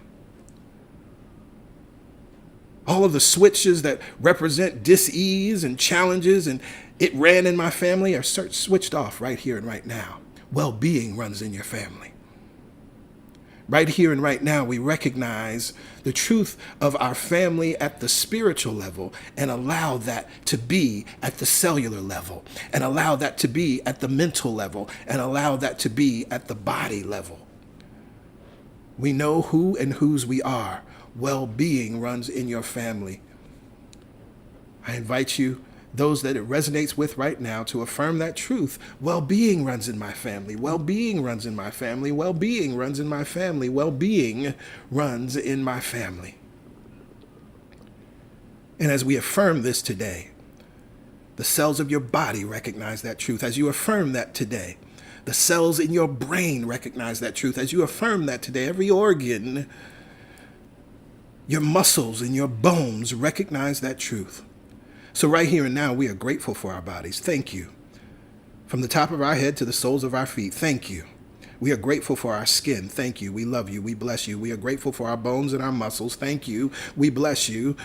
Speaker 2: All of the switches that represent dis-ease and challenges and it ran in my family are switched off right here and right now. Well-being runs in your family. Right here and right now, we recognize the truth of our family at the spiritual level and allow that to be at the cellular level and allow that to be at the mental level and allow that to be at the body level. We know who and whose we are. Well-being runs in your family. I invite you those that it resonates with right now, to affirm that truth. Well-being runs in my family. Well-being runs in my family. Well-being runs in my family. Well-being runs in my family. And as we affirm this today, the cells of your body recognize that truth. As you affirm that today, the cells in your brain recognize that truth. As you affirm that today, every organ, your muscles and your bones recognize that truth. So right here and now, we are grateful for our bodies. Thank you. From the top of our head to the soles of our feet, thank you. We are grateful for our skin. Thank you. We love you. We bless you. We are grateful for our bones and our muscles. Thank you. We bless you.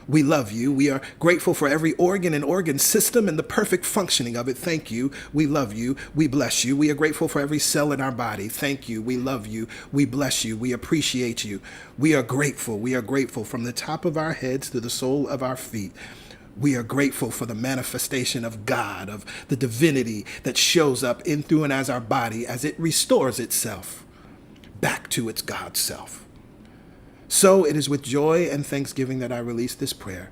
Speaker 2: We love you. We are grateful for every organ and organ system and the perfect functioning of it. Thank you. We love you. We bless you. We are grateful for every cell in our body. Thank you. We love you. We bless you. We appreciate you. We are grateful. We are grateful from the top of our heads to the sole of our feet. We are grateful for the manifestation of God, of the divinity that shows up in, through, and as our body as it restores itself back to its God self. So it is with joy and thanksgiving that I release this prayer,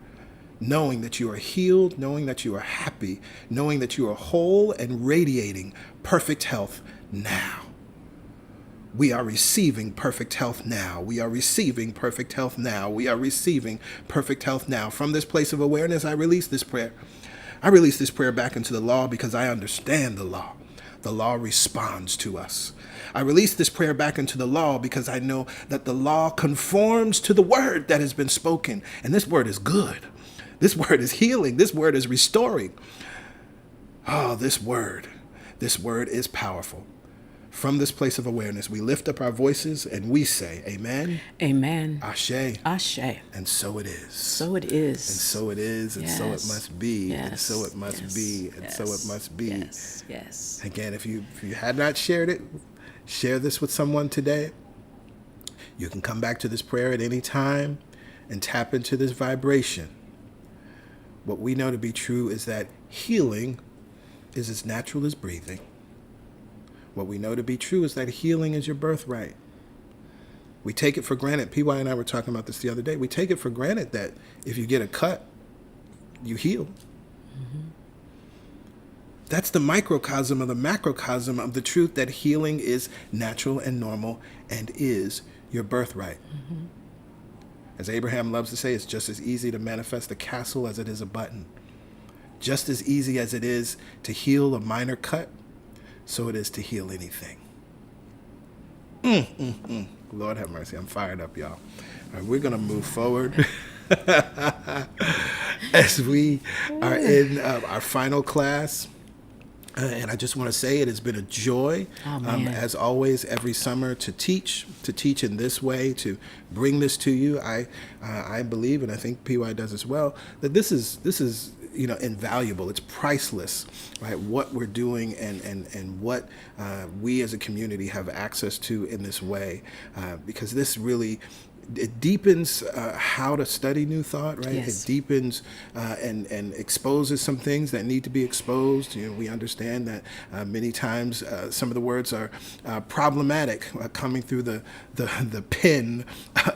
Speaker 2: knowing that you are healed, knowing that you are happy, knowing that you are whole and radiating perfect health now. We are receiving perfect health now. We are receiving perfect health now. We are receiving perfect health now. From this place of awareness, I release this prayer. I release this prayer back into the law because I understand the law. The law responds to us. I release this prayer back into the law because I know that the law conforms to the word that has been spoken. And this word is good. This word is healing. This word is restoring. Oh, this word is powerful. From this place of awareness, we lift up our voices and we say, Amen.
Speaker 3: Amen.
Speaker 2: Ashe.
Speaker 3: Ashe.
Speaker 2: And so it is.
Speaker 3: So it is.
Speaker 2: And so it is, and so it must be,
Speaker 3: Yes.
Speaker 2: and so it must
Speaker 3: Yes.
Speaker 2: be, and so it must be.
Speaker 3: Yes. Yes.
Speaker 2: Again, if you had not shared it, share this with someone today. You can come back to this prayer at any time and tap into this vibration. What we know to be true is that healing is as natural as breathing. What we know to be true is that healing is your birthright. We take it for granted. PY and I were talking about this the other day. We take it for granted that if you get a cut, you heal. Mm-hmm. That's the microcosm of the macrocosm of the truth that healing is natural and normal and is your birthright. Mm-hmm. As Abraham loves to say, it's just as easy to manifest a castle as it is a button. Just as easy as it is to heal a minor cut, so it is to heal anything. Lord have mercy. I'm fired up, y'all. All right, we're going to move forward as we are in our final class. And I just want to say it has been a joy, as always, every summer to teach in this way, to bring this to you. I believe, and I think PY does as well, that this is invaluable. It's priceless, right? What we're doing and what we as a community have access to in this way, because this really, it deepens how to study New Thought, right?
Speaker 3: Yes.
Speaker 2: It deepens and exposes some things that need to be exposed. We understand that many times some of the words are problematic coming through the pen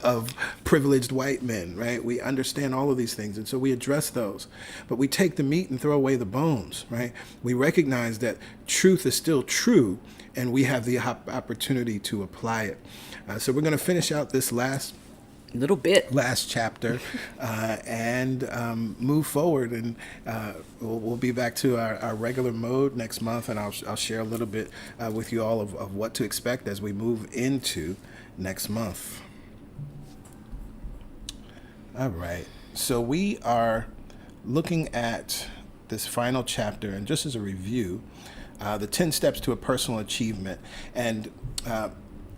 Speaker 2: of privileged white men, right? We understand all of these things, and so we address those. But we take the meat and throw away the bones, right? We recognize that truth is still true, and we have the opportunity to apply it. So we're going to finish out this last chapter and move forward, and we'll be back to our regular mode next month, and I'll share a little bit with you all of what to expect as we move into next month. All right, so we are looking at this final chapter, and just as a review, the 10 steps to a personal achievement. And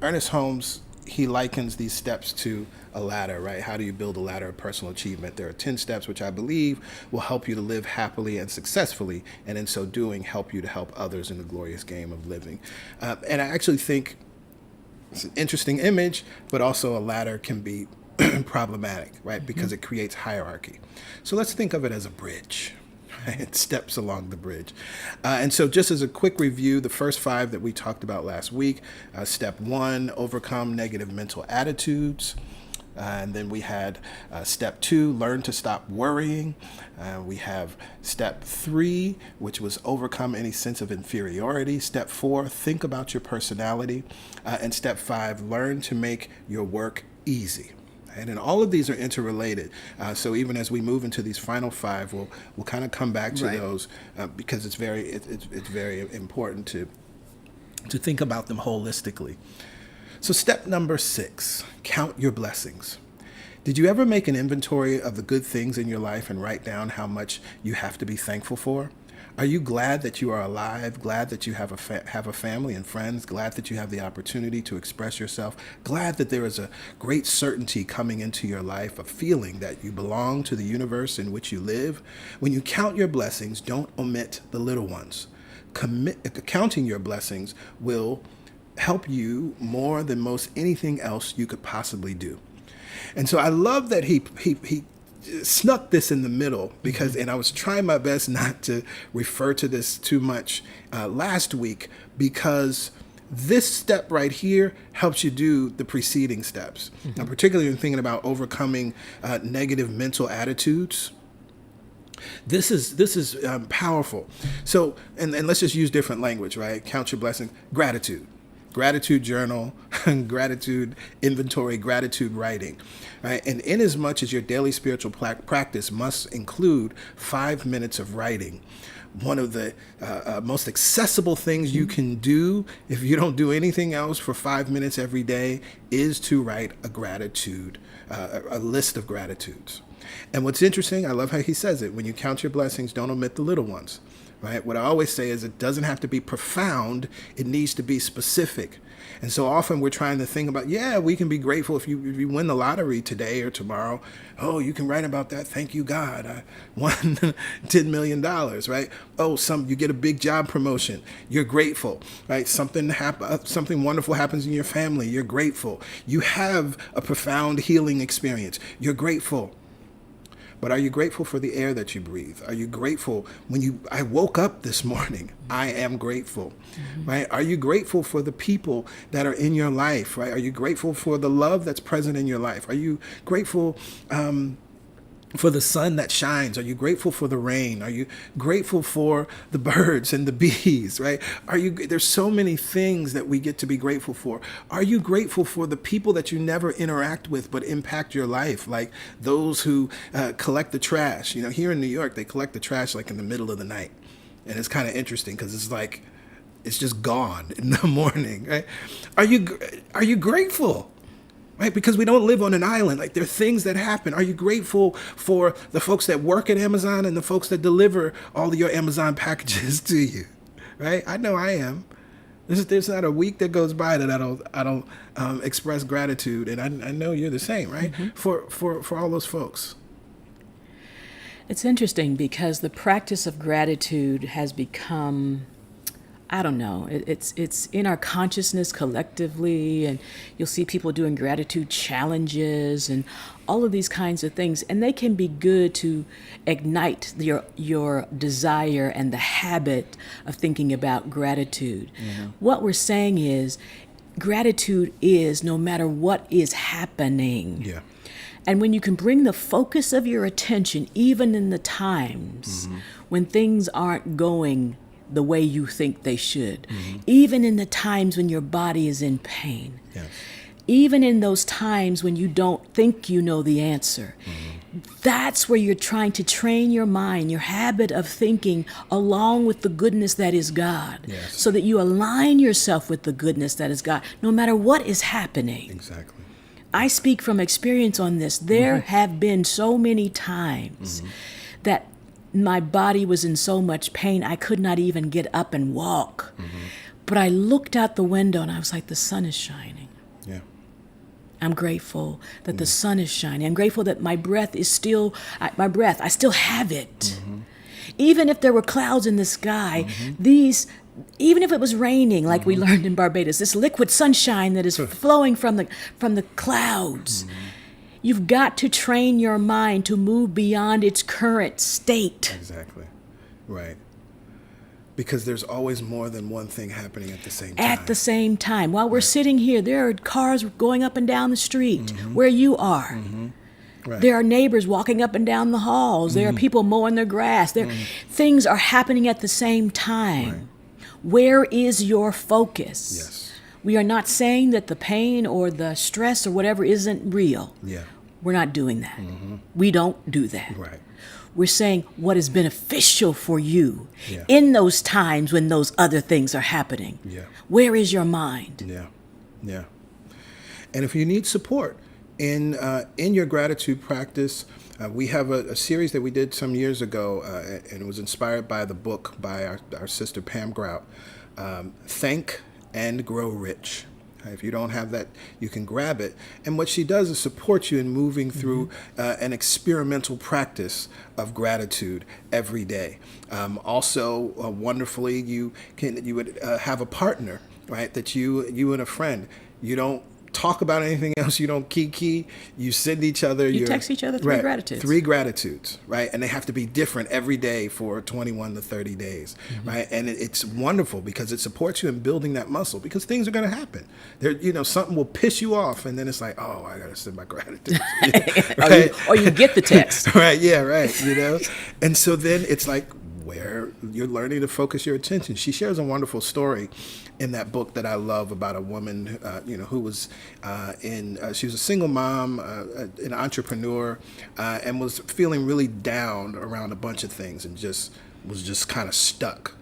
Speaker 2: Ernest Holmes, he likens these steps to a ladder, right? How do you build a ladder of personal achievement? There are 10 steps which I believe will help you to live happily and successfully, and in so doing, help you to help others in the glorious game of living. And I actually think it's an interesting image, but also a ladder can be problematic, right? Because it creates hierarchy. So let's think of it as a bridge. It steps along the bridge. And so just as a quick review, the first 5 that we talked about last week, step 1, overcome negative mental attitudes. And then we had step 2, learn to stop worrying. We have step 3, which was overcome any sense of inferiority. Step 4, think about your personality. And step 5, learn to make your work easy. And all of these are interrelated. So even as we move into these final 5, we'll kind of come back to those because it's very important to think about them holistically. So step number 6, count your blessings. Did you ever make an inventory of the good things in your life and write down how much you have to be thankful for? Are you glad that you are alive, glad that you have a family and friends, glad that you have the opportunity to express yourself, glad that there is a great certainty coming into your life, a feeling that you belong to the universe in which you live? When you count your blessings, don't omit the little ones. Counting your blessings will help you more than most anything else you could possibly do. And so I love that he snuck this in the middle because, and I was trying my best not to refer to this too much last week, because this step right here helps you do the preceding steps. Mm-hmm. Now, particularly in thinking about overcoming negative mental attitudes. This is powerful. So, and let's just use different language, right? Count your blessings. Gratitude journal, gratitude inventory, gratitude writing, right? And in as much as your daily spiritual practice must include 5 minutes of writing, one of the most accessible things you can do if you don't do anything else for 5 minutes every day is to write a list of gratitudes. And what's interesting, I love how he says it, when you count your blessings, don't omit the little ones. Right? What I always say is it doesn't have to be profound. It needs to be specific. And so often we're trying to think about, we can be grateful if you win the lottery today or tomorrow. Oh, you can write about that. Thank you, God. I won $10 million, right? Oh, you get a big job promotion. You're grateful, right? Something wonderful happens in your family. You're grateful. You have a profound healing experience. You're grateful. But are you grateful for the air that you breathe? Are you grateful I woke up this morning? I am grateful, right? Are you grateful for the people that are in your life, right? Are you grateful for the love that's present in your life? Are you grateful for the sun that shines? Are you grateful for the rain? Are you grateful for the birds and the bees, right? There's so many things that we get to be grateful for. Are you grateful for the people that you never interact with but impact your life, like those who collect the trash? Here in New York, they collect the trash like in the middle of the night. And it's kind of interesting because it's just gone in the morning, right? Are you grateful? Right? Because we don't live on an island. Like, there are things that happen. Are you grateful for the folks that work at Amazon and the folks that deliver all of your Amazon packages to you? Right? I know I am. There's not a week that goes by that I don't express gratitude, and I know you're the same, right? Mm-hmm. For all those folks.
Speaker 3: It's interesting because the practice of gratitude has become, I don't know, it's in our consciousness collectively, and you'll see people doing gratitude challenges and all of these kinds of things, and they can be good to ignite your desire and the habit of thinking about gratitude. Mm-hmm. What we're saying is gratitude is no matter what is happening. Yeah. And when you can bring the focus of your attention, even in the times when things aren't going the way you think they should, even in the times when your body is in pain, even in those times when you don't think you know the answer, that's where you're trying to train your mind, your habit of thinking along with the goodness that is God, so that you align yourself with the goodness that is God, no matter what is happening.
Speaker 2: Exactly.
Speaker 3: I speak from experience on this. There have been so many times that my body was in so much pain, I could not even get up and walk. But I looked out the window and I was like, the sun is shining. Yeah. I'm grateful that the sun is shining. I'm grateful that my breath is still, I still have it. Even if there were clouds in the sky, even if it was raining, like we learned in Barbados, this liquid sunshine that is flowing from the clouds. You've got to train your mind to move beyond its current state.
Speaker 2: Exactly. Right. Because there's always more than one thing happening at the same time.
Speaker 3: At the same time. While we're sitting here, there are cars going up and down the street where you are.
Speaker 2: Right.
Speaker 3: There are neighbors walking up and down the halls. There are people mowing their grass. Things are happening at the same time.
Speaker 2: Right.
Speaker 3: Where is your focus?
Speaker 2: Yes.
Speaker 3: We are not saying that the pain or the stress or whatever isn't real.
Speaker 2: Yeah.
Speaker 3: We're not doing that. We don't do that.
Speaker 2: Right.
Speaker 3: We're saying what is beneficial for you
Speaker 2: Yeah.
Speaker 3: in those times when those other things are happening.
Speaker 2: Yeah.
Speaker 3: Where is your mind?
Speaker 2: Yeah. Yeah. And if you need support in your gratitude practice, we have a series that we did some years ago, and it was inspired by the book by our sister Pam Grout, Thank and Grow Rich. If you don't have that, you can grab it. And what she does is support you in moving through an experimental practice of gratitude every day. Also, wonderfully, you would have a partner, right? That you and a friend, you don't talk about anything else. You don't kiki. You send each other.
Speaker 3: You text each other three gratitudes.
Speaker 2: 3 gratitudes, right? And they have to be different every day for 21 to 30 days, right? And it's wonderful because it supports you in building that muscle because things are going to happen. Something will piss you off, and then it's like, oh, I got to send my gratitude. Right?
Speaker 3: or you get the text.
Speaker 2: Right, yeah, right, And so then it's like where you're learning to focus your attention. She shares a wonderful story in that book that I love about a woman, who was she was a single mom, an entrepreneur, and was feeling really down around a bunch of things and was just kind of stuck.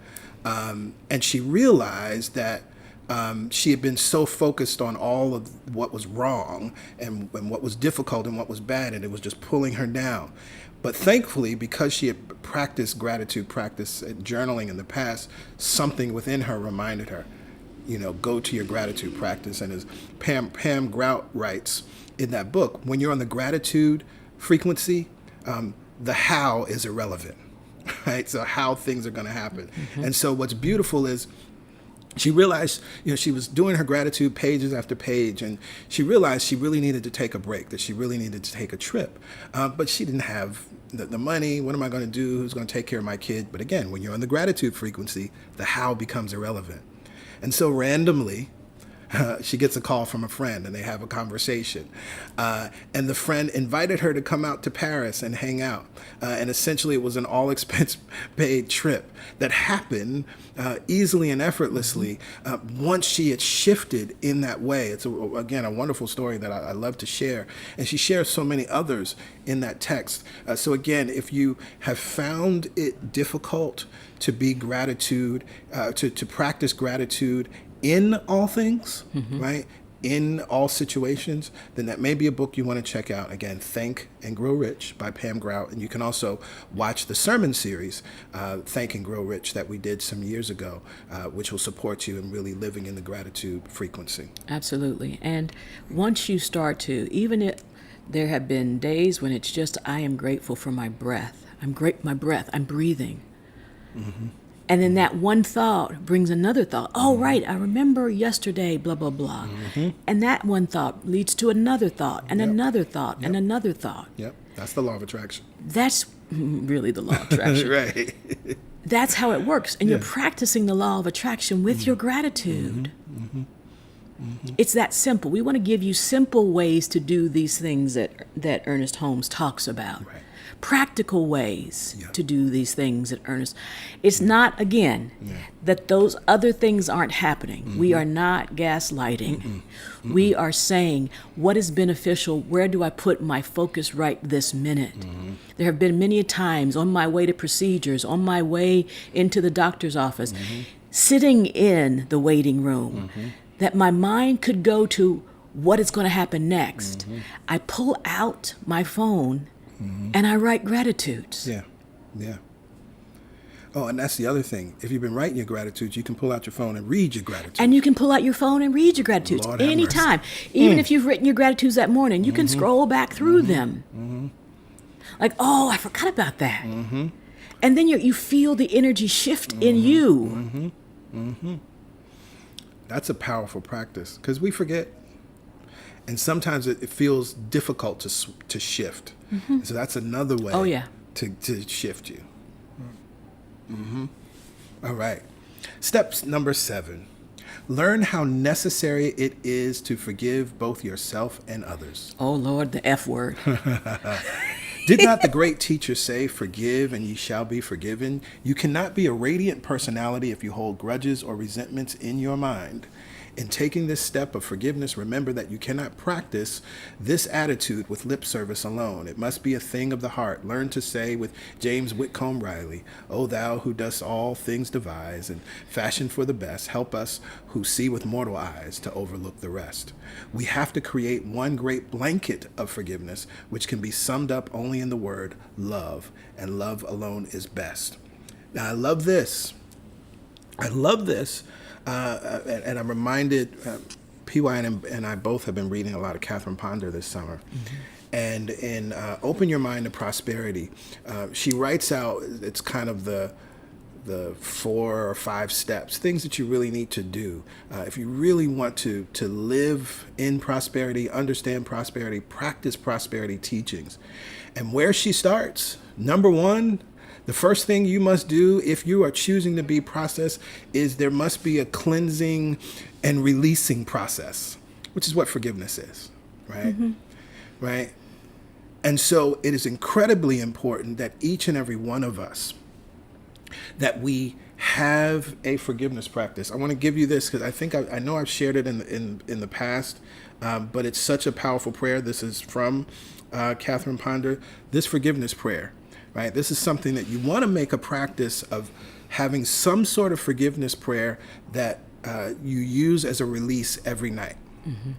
Speaker 2: And she realized that she had been so focused on all of what was wrong and what was difficult and what was bad, and it was just pulling her down. But thankfully, because she had practiced gratitude, journaling in the past, something within her reminded her, go to your gratitude practice. And as Pam Grout writes in that book, when you're on the gratitude frequency, the how is irrelevant, right? So how things are going to happen. And so what's beautiful is she realized, she was doing her gratitude pages after page, and she realized she really needed to take a break, that she really needed to take a trip. But she didn't have the money. What am I going to do? Who's going to take care of my kid? But again, when you're on the gratitude frequency, the how becomes irrelevant. And so randomly, she gets a call from a friend, and they have a conversation. And the friend invited her to come out to Paris and hang out. And essentially, it was an all-expense-paid trip that happened easily and effortlessly once she had shifted in that way. It's, again, a wonderful story that I love to share. And she shares so many others in that text. So again, if you have found it difficult to be gratitude, to practice gratitude in all things, right? In all situations, then that may be a book you want to check out. Again, Thank and Grow Rich by Pam Grout. And you can also watch the sermon series, Thank and Grow Rich, that we did some years ago, which will support you in really living in the gratitude frequency.
Speaker 3: Absolutely. And once you start to, even if there have been days when it's just, I am grateful for my breath. I'm breathing. And then that one thought brings another thought. Oh, right, I remember yesterday, blah, blah, blah. And that one thought leads to another thought and another thought and another thought.
Speaker 2: Yep, that's the law of attraction.
Speaker 3: That's really the law of attraction.
Speaker 2: Right.
Speaker 3: That's how it works. And you're practicing the law of attraction with your gratitude. It's that simple. We want to give you simple ways to do these things that Ernest Holmes talks about.
Speaker 2: Right.
Speaker 3: Practical ways to do these things that Ernest. It's not, again, that those other things aren't happening. We are not gaslighting. We are saying, what is beneficial? Where do I put my focus right this minute? There have been many times on my way to procedures, on my way into the doctor's office, sitting in the waiting room, that my mind could go to what is going to happen next. I pull out my phone and I write gratitudes.
Speaker 2: Yeah. Oh, and that's the other thing. If you've been writing your gratitudes, you can pull out your phone and read your gratitudes.
Speaker 3: And you can pull out your phone and read your gratitudes anytime. Even if you've written your gratitudes that morning, you can scroll back through them. Like, oh, I forgot about that. And then you feel the energy shift in you.
Speaker 2: That's a powerful practice because we forget. And sometimes it feels difficult to shift. So that's another way to shift you. All right. Steps number 7. Learn how necessary it is to forgive both yourself and others.
Speaker 3: Oh, Lord, the F word.
Speaker 2: Did not the great teacher say, "Forgive and ye shall be forgiven"? You cannot be a radiant personality if you hold grudges or resentments in your mind. In taking this step of forgiveness, remember that you cannot practice this attitude with lip service alone. It must be a thing of the heart. Learn to say with James Whitcomb Riley, "O thou who dost all things devise and fashion for the best, help us who see with mortal eyes to overlook the rest." We have to create one great blanket of forgiveness, which can be summed up only in the word love, and love alone is best. Now, I love this. And I'm reminded, PY and I both have been reading a lot of Catherine Ponder this summer. Mm-hmm. And in Open Your Mind to Prosperity, she writes out, it's kind of the 4 or 5 steps, things that you really need to do. If you really want to live in prosperity, understand prosperity, practice prosperity teachings. And where she starts, number 1, the first thing you must do if you are choosing to be processed is there must be a cleansing and releasing process, which is what forgiveness is, right? Mm-hmm. Right? And so it is incredibly important that each and every one of us, that we have a forgiveness practice. I want to give you this because I think I know I've shared it in the past, but it's such a powerful prayer. This is from Catherine Ponder, this forgiveness prayer. Right? This is something that you want to make a practice of having some sort of forgiveness prayer that you use as a release every night. Mm-hmm.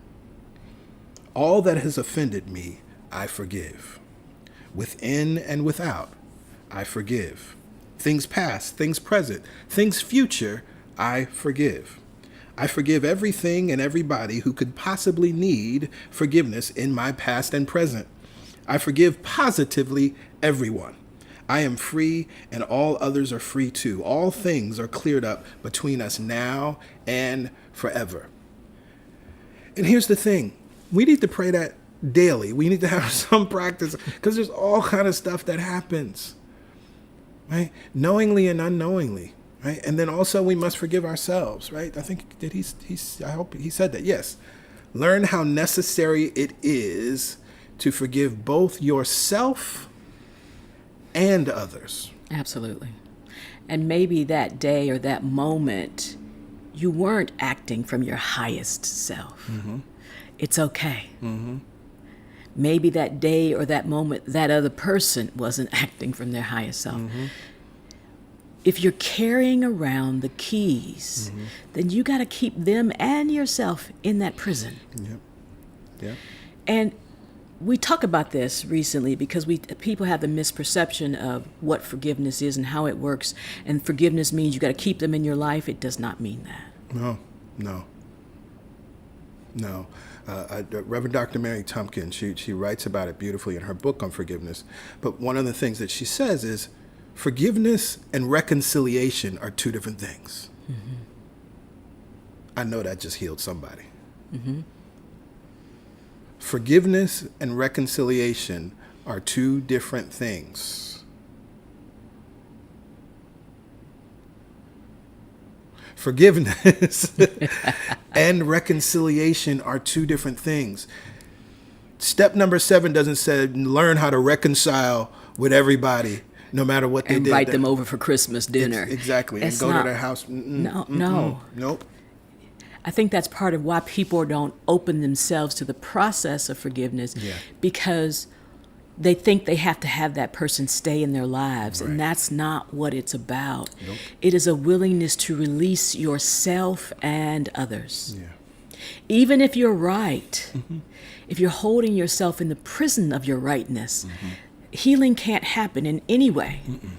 Speaker 2: All that has offended me, I forgive. Within and without, I forgive. Things past, things present, things future, I forgive. I forgive everything and everybody who could possibly need forgiveness in my past and present. I forgive positively everyone. I am free and all others are free too. All things are cleared up between us now and forever. And here's the thing. We need to pray that daily. We need to have some practice because there's all kind of stuff that happens, right? Knowingly and unknowingly, right? And then also we must forgive ourselves, right? I think that I hope he said that. Yes. Learn how necessary it is to forgive both yourself and others.
Speaker 3: Absolutely. And maybe that day or that moment, you weren't acting from your highest self. Mm-hmm. It's okay. Mm-hmm. Maybe that day or that moment, that other person wasn't acting from their highest self. Mm-hmm. If you're carrying around the keys, mm-hmm. then you got to keep them and yourself in that prison. Yep. Yep. And we talk about this recently because people have the misperception of what forgiveness is and how it works. And forgiveness means you got to keep them in your life. It does not mean that. No. Reverend Dr. Mary Tumpkin, she writes about it beautifully in her book on forgiveness. But one of the things that she says is forgiveness and reconciliation are 2 different things. Mm-hmm. I know that just healed somebody. Mm-hmm. Forgiveness and reconciliation are 2 different things. Forgiveness and reconciliation are 2 different things. Step number 7 doesn't say learn how to reconcile with everybody, no matter what they did. Invite them over for Christmas dinner.
Speaker 2: Exactly. And go to their house.
Speaker 3: No.
Speaker 2: Nope.
Speaker 3: I think that's part of why people don't open themselves to the process of forgiveness, because they think they have to have that person stay in their lives, right. And that's not what it's about. Nope. It is a willingness to release yourself and others. Yeah. Even if you're right, mm-hmm. if you're holding yourself in the prison of your rightness, mm-hmm. healing can't happen in any way. Mm-mm.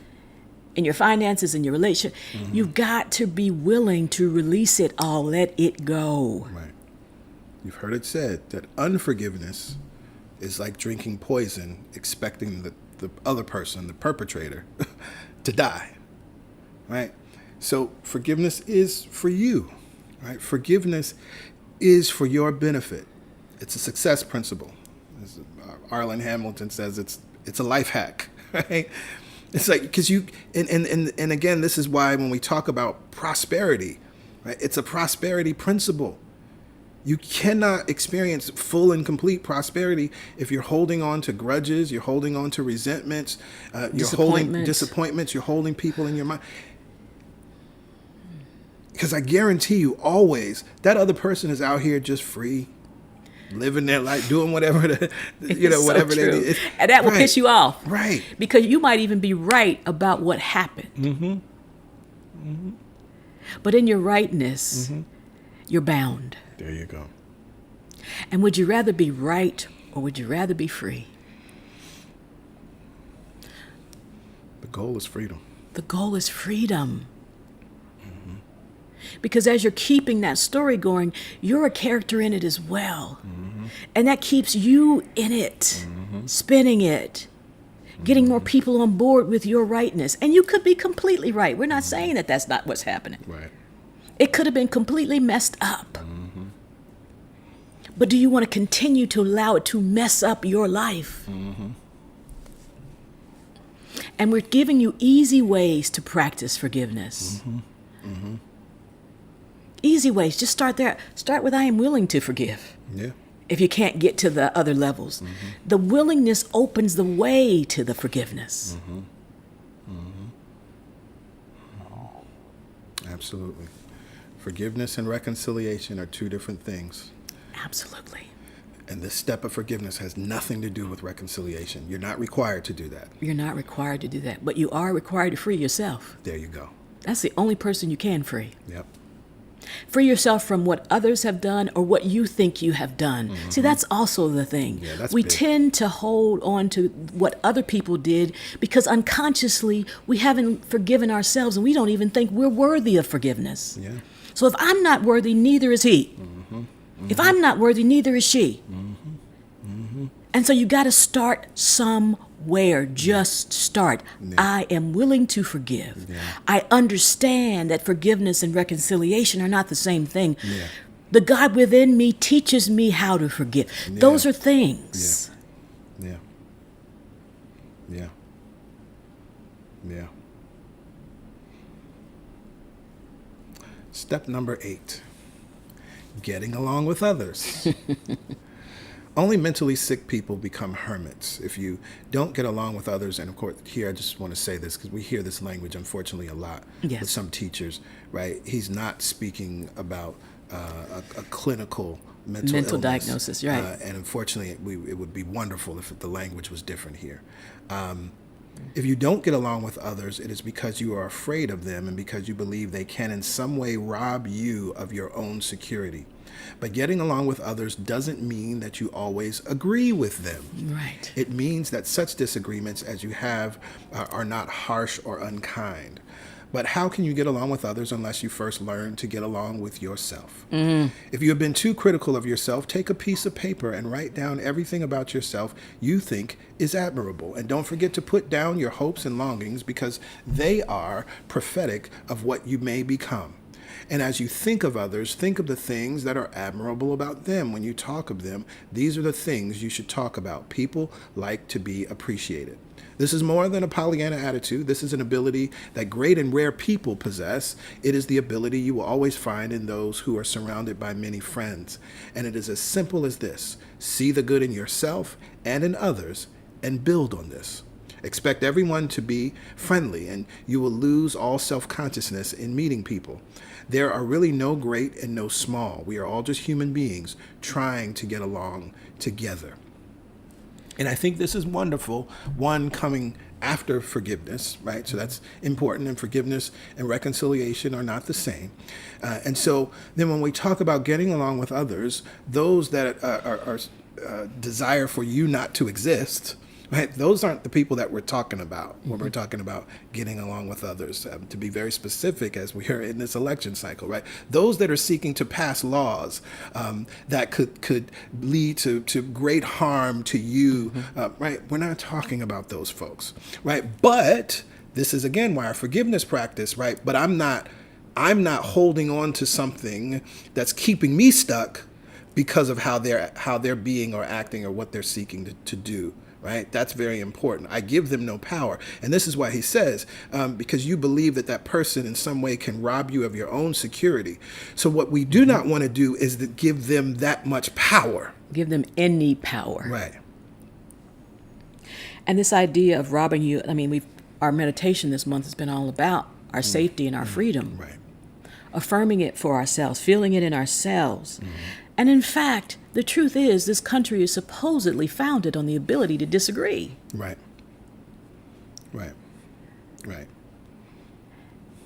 Speaker 3: In your finances, in your relationship, mm-hmm. you've got to be willing to release it all, let it go.
Speaker 2: Right. You've heard it said that unforgiveness is like drinking poison, expecting the other person, the perpetrator, to die. Right? So forgiveness is for you. Right? Forgiveness is for your benefit. It's a success principle. As Arlen Hamilton says, it's a life hack. Right? It's like, because you, and again, this is why when we talk about prosperity, right, it's a prosperity principle. You cannot experience full and complete prosperity if you're holding on to grudges, you're holding on to resentments, you're holding disappointments, you're holding people in your mind. Because I guarantee you always, that other person is out here just free, living their life, doing whatever, whatever they do.
Speaker 3: And that will piss you off.
Speaker 2: Right.
Speaker 3: Because you might even be right about what happened. Mm-hmm. Mm-hmm. But in your rightness, you're bound.
Speaker 2: There you go.
Speaker 3: And would you rather be right or would you rather be free?
Speaker 2: The goal is freedom.
Speaker 3: The goal is freedom. Mm-hmm. Because as you're keeping that story going, you're a character in it as well. Mm-hmm. And that keeps you in it, spinning it, getting more people on board with your rightness. And you could be completely right. We're not saying that that's not what's happening.
Speaker 2: Right.
Speaker 3: It could have been completely messed up. But do you want to continue to allow it to mess up your life? Mm-hmm. And we're giving you easy ways to practice forgiveness. Mm-hmm. Mm-hmm. Easy ways. Just start there. Start with I am willing to forgive.
Speaker 2: Yeah.
Speaker 3: If you can't get to the other levels. Mm-hmm. The willingness opens the way to the forgiveness.
Speaker 2: Mm-hmm. Mm-hmm. Absolutely. Forgiveness and reconciliation are two different things.
Speaker 3: Absolutely.
Speaker 2: And this step of forgiveness has nothing to do with reconciliation. You're not required to do that.
Speaker 3: You're not required to do that, but you are required to free yourself.
Speaker 2: There you go.
Speaker 3: That's the only person you can free.
Speaker 2: Yep.
Speaker 3: Free yourself from what others have done or what you think you have done. Mm-hmm. See, that's also the thing.
Speaker 2: Yeah, that's
Speaker 3: we
Speaker 2: big.
Speaker 3: tend to hold on to what other people did because unconsciously we haven't forgiven ourselves and we don't even think we're worthy of forgiveness.
Speaker 2: Yeah.
Speaker 3: So if I'm not worthy, neither is he. Mm-hmm. Mm-hmm. If I'm not worthy, neither is she. Mm-hmm. Mm-hmm. And so you got to start somewhere. Just start. Yeah. I am willing to forgive. Yeah. I understand that forgiveness and reconciliation are not the same thing. Yeah. The God within me teaches me how to forgive. Yeah. Those are things.
Speaker 2: Yeah. Yeah. Yeah. Yeah. Step number 8. Getting along with others. Only mentally sick people become hermits. If you don't get along with others, and of course, here I just want to say this because we hear this language, unfortunately, a lot with some teachers, right? He's not speaking about a clinical mental illness.
Speaker 3: Diagnosis, right.
Speaker 2: And unfortunately, it would be wonderful if the language was different here. If you don't get along with others, it is because you are afraid of them and because you believe they can in some way rob you of your own security. But getting along with others doesn't mean that you always agree with them.
Speaker 3: Right.
Speaker 2: It means that such disagreements as you have are not harsh or unkind. But how can you get along with others unless you first learn to get along with yourself? Mm. If you have been too critical of yourself, take a piece of paper and write down everything about yourself you think is admirable. And don't forget to put down your hopes and longings because they are prophetic of what you may become. And as you think of others, think of the things that are admirable about them. When you talk of them, these are the things you should talk about. People like to be appreciated. This is more than a Pollyanna attitude. This is an ability that great and rare people possess. It is the ability you will always find in those who are surrounded by many friends. And it is as simple as this. See the good in yourself and in others and build on this. Expect everyone to be friendly, and you will lose all self-consciousness in meeting people. There are really no great and no small. We are all just human beings trying to get along together. And I think this is wonderful, one coming after forgiveness, right? So that's important, and forgiveness and reconciliation are not the same. And so then when we talk about getting along with others, those that are desire for you not to exist, right? Those aren't the people that we're talking about when we're talking about getting along with others. To be very specific, as we are in this election cycle, right? Those that are seeking to pass laws that could lead to great harm to you, right? We're not talking about those folks, right? But this is again why our forgiveness practice, right? But I'm not holding on to something that's keeping me stuck because of how they're being or acting or what they're seeking to do. right? That's very important. I give them no power. And this is why he says, because you believe that that person in some way can rob you of your own security. So what we do not want to do is to give them that much power.
Speaker 3: Give them any power.
Speaker 2: Right.
Speaker 3: And this idea of robbing you, I mean, our meditation this month has been all about our safety and our freedom.
Speaker 2: Right.
Speaker 3: Affirming it for ourselves, feeling it in ourselves. And in fact, the truth is this country is supposedly founded on the ability to disagree.
Speaker 2: Right. Right. Right.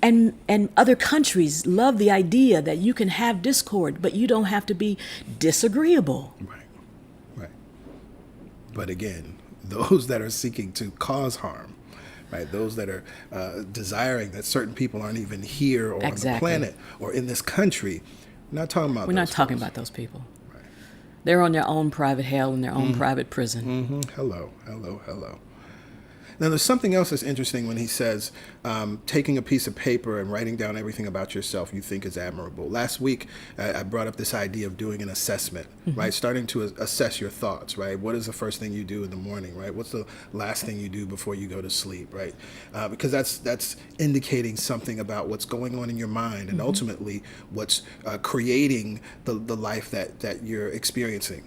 Speaker 3: And other countries love the idea that you can have discord, but you don't have to be disagreeable.
Speaker 2: Right. Right. But again, those that are seeking to cause harm, right? Those that are desiring that certain people aren't even here or on the planet or in this country. We're not talking about.
Speaker 3: We're not talking about those people. Right. They're on their own private hell in their own private prison.
Speaker 2: Hello. Now, there's something else that's interesting when he says taking a piece of paper and writing down everything about yourself you think is admirable. Last week, I brought up this idea of doing an assessment, right? Starting to assess your thoughts, right? What is the first thing you do in the morning, right? What's the last thing you do before you go to sleep, right? Because that's indicating something about what's going on in your mind and ultimately what's creating the life that you're experiencing.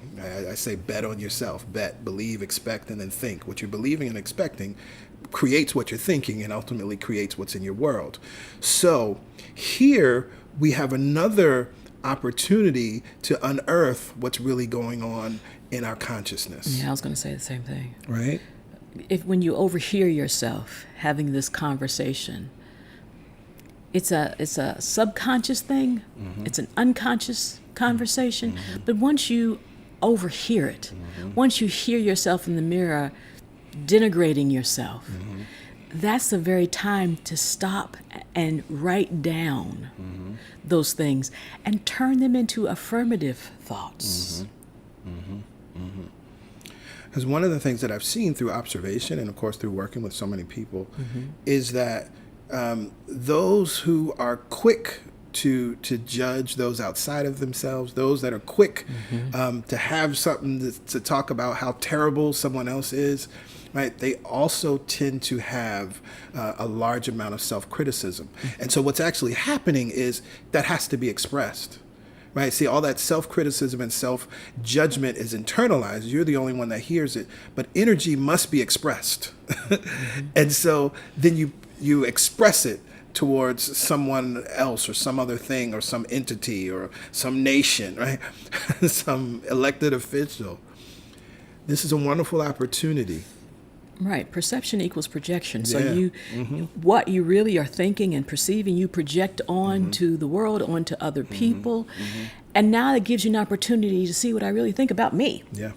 Speaker 2: I say bet on yourself. Bet, believe, expect, and then think. What you're believing and expecting creates what you're thinking and ultimately creates what's in your world. So here we have another opportunity to unearth what's really going on in our consciousness.
Speaker 3: Yeah, I was going to say the same thing.
Speaker 2: Right?
Speaker 3: When you overhear yourself having this conversation, it's a subconscious thing. It's an unconscious conversation. But once you overhear it, once you hear yourself in the mirror denigrating yourself, that's the very time to stop and write down those things and turn them into affirmative thoughts.
Speaker 2: Because one of the things that I've seen through observation and, of course, through working with so many people is that those who are quick to judge those outside of themselves, those that are quick to have something to talk about how terrible someone else is, right? They also tend to have a large amount of self-criticism. And so what's actually happening is that has to be expressed, right? See, all that self-criticism and self-judgment is internalized. You're the only one that hears it, but energy must be expressed. And so then you express it towards someone else or some other thing or some entity or some nation, right? Some elected official. This is a wonderful opportunity.
Speaker 3: Right. Perception equals projection. So what you really are thinking and perceiving, you project on to the world, onto other people. And now it gives you an opportunity to see what I really think about me.
Speaker 2: Yeah.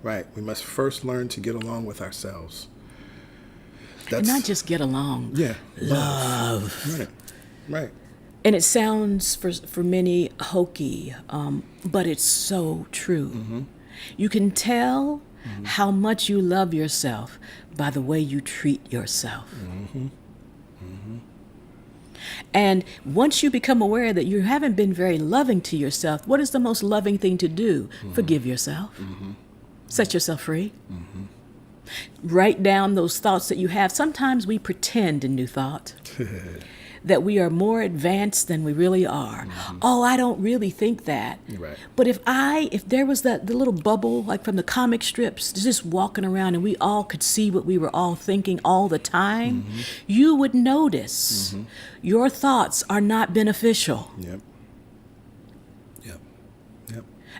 Speaker 2: Right. We must first learn to get along with ourselves.
Speaker 3: And not just get along.
Speaker 2: Yeah.
Speaker 3: Love.
Speaker 2: Right.
Speaker 3: And it sounds for many hokey, but it's so true. You can tell how much you love yourself by the way you treat yourself. And once you become aware that you haven't been very loving to yourself, what is the most loving thing to do? Forgive yourself. Set yourself free. Write down those thoughts that you have. Sometimes we pretend in New Thought that we are more advanced than we really are. Oh, I don't really think that.
Speaker 2: Right.
Speaker 3: But if there was the little bubble, like from the comic strips, just walking around and we all could see what we were all thinking all the time, you would notice your thoughts are not beneficial.
Speaker 2: Yep.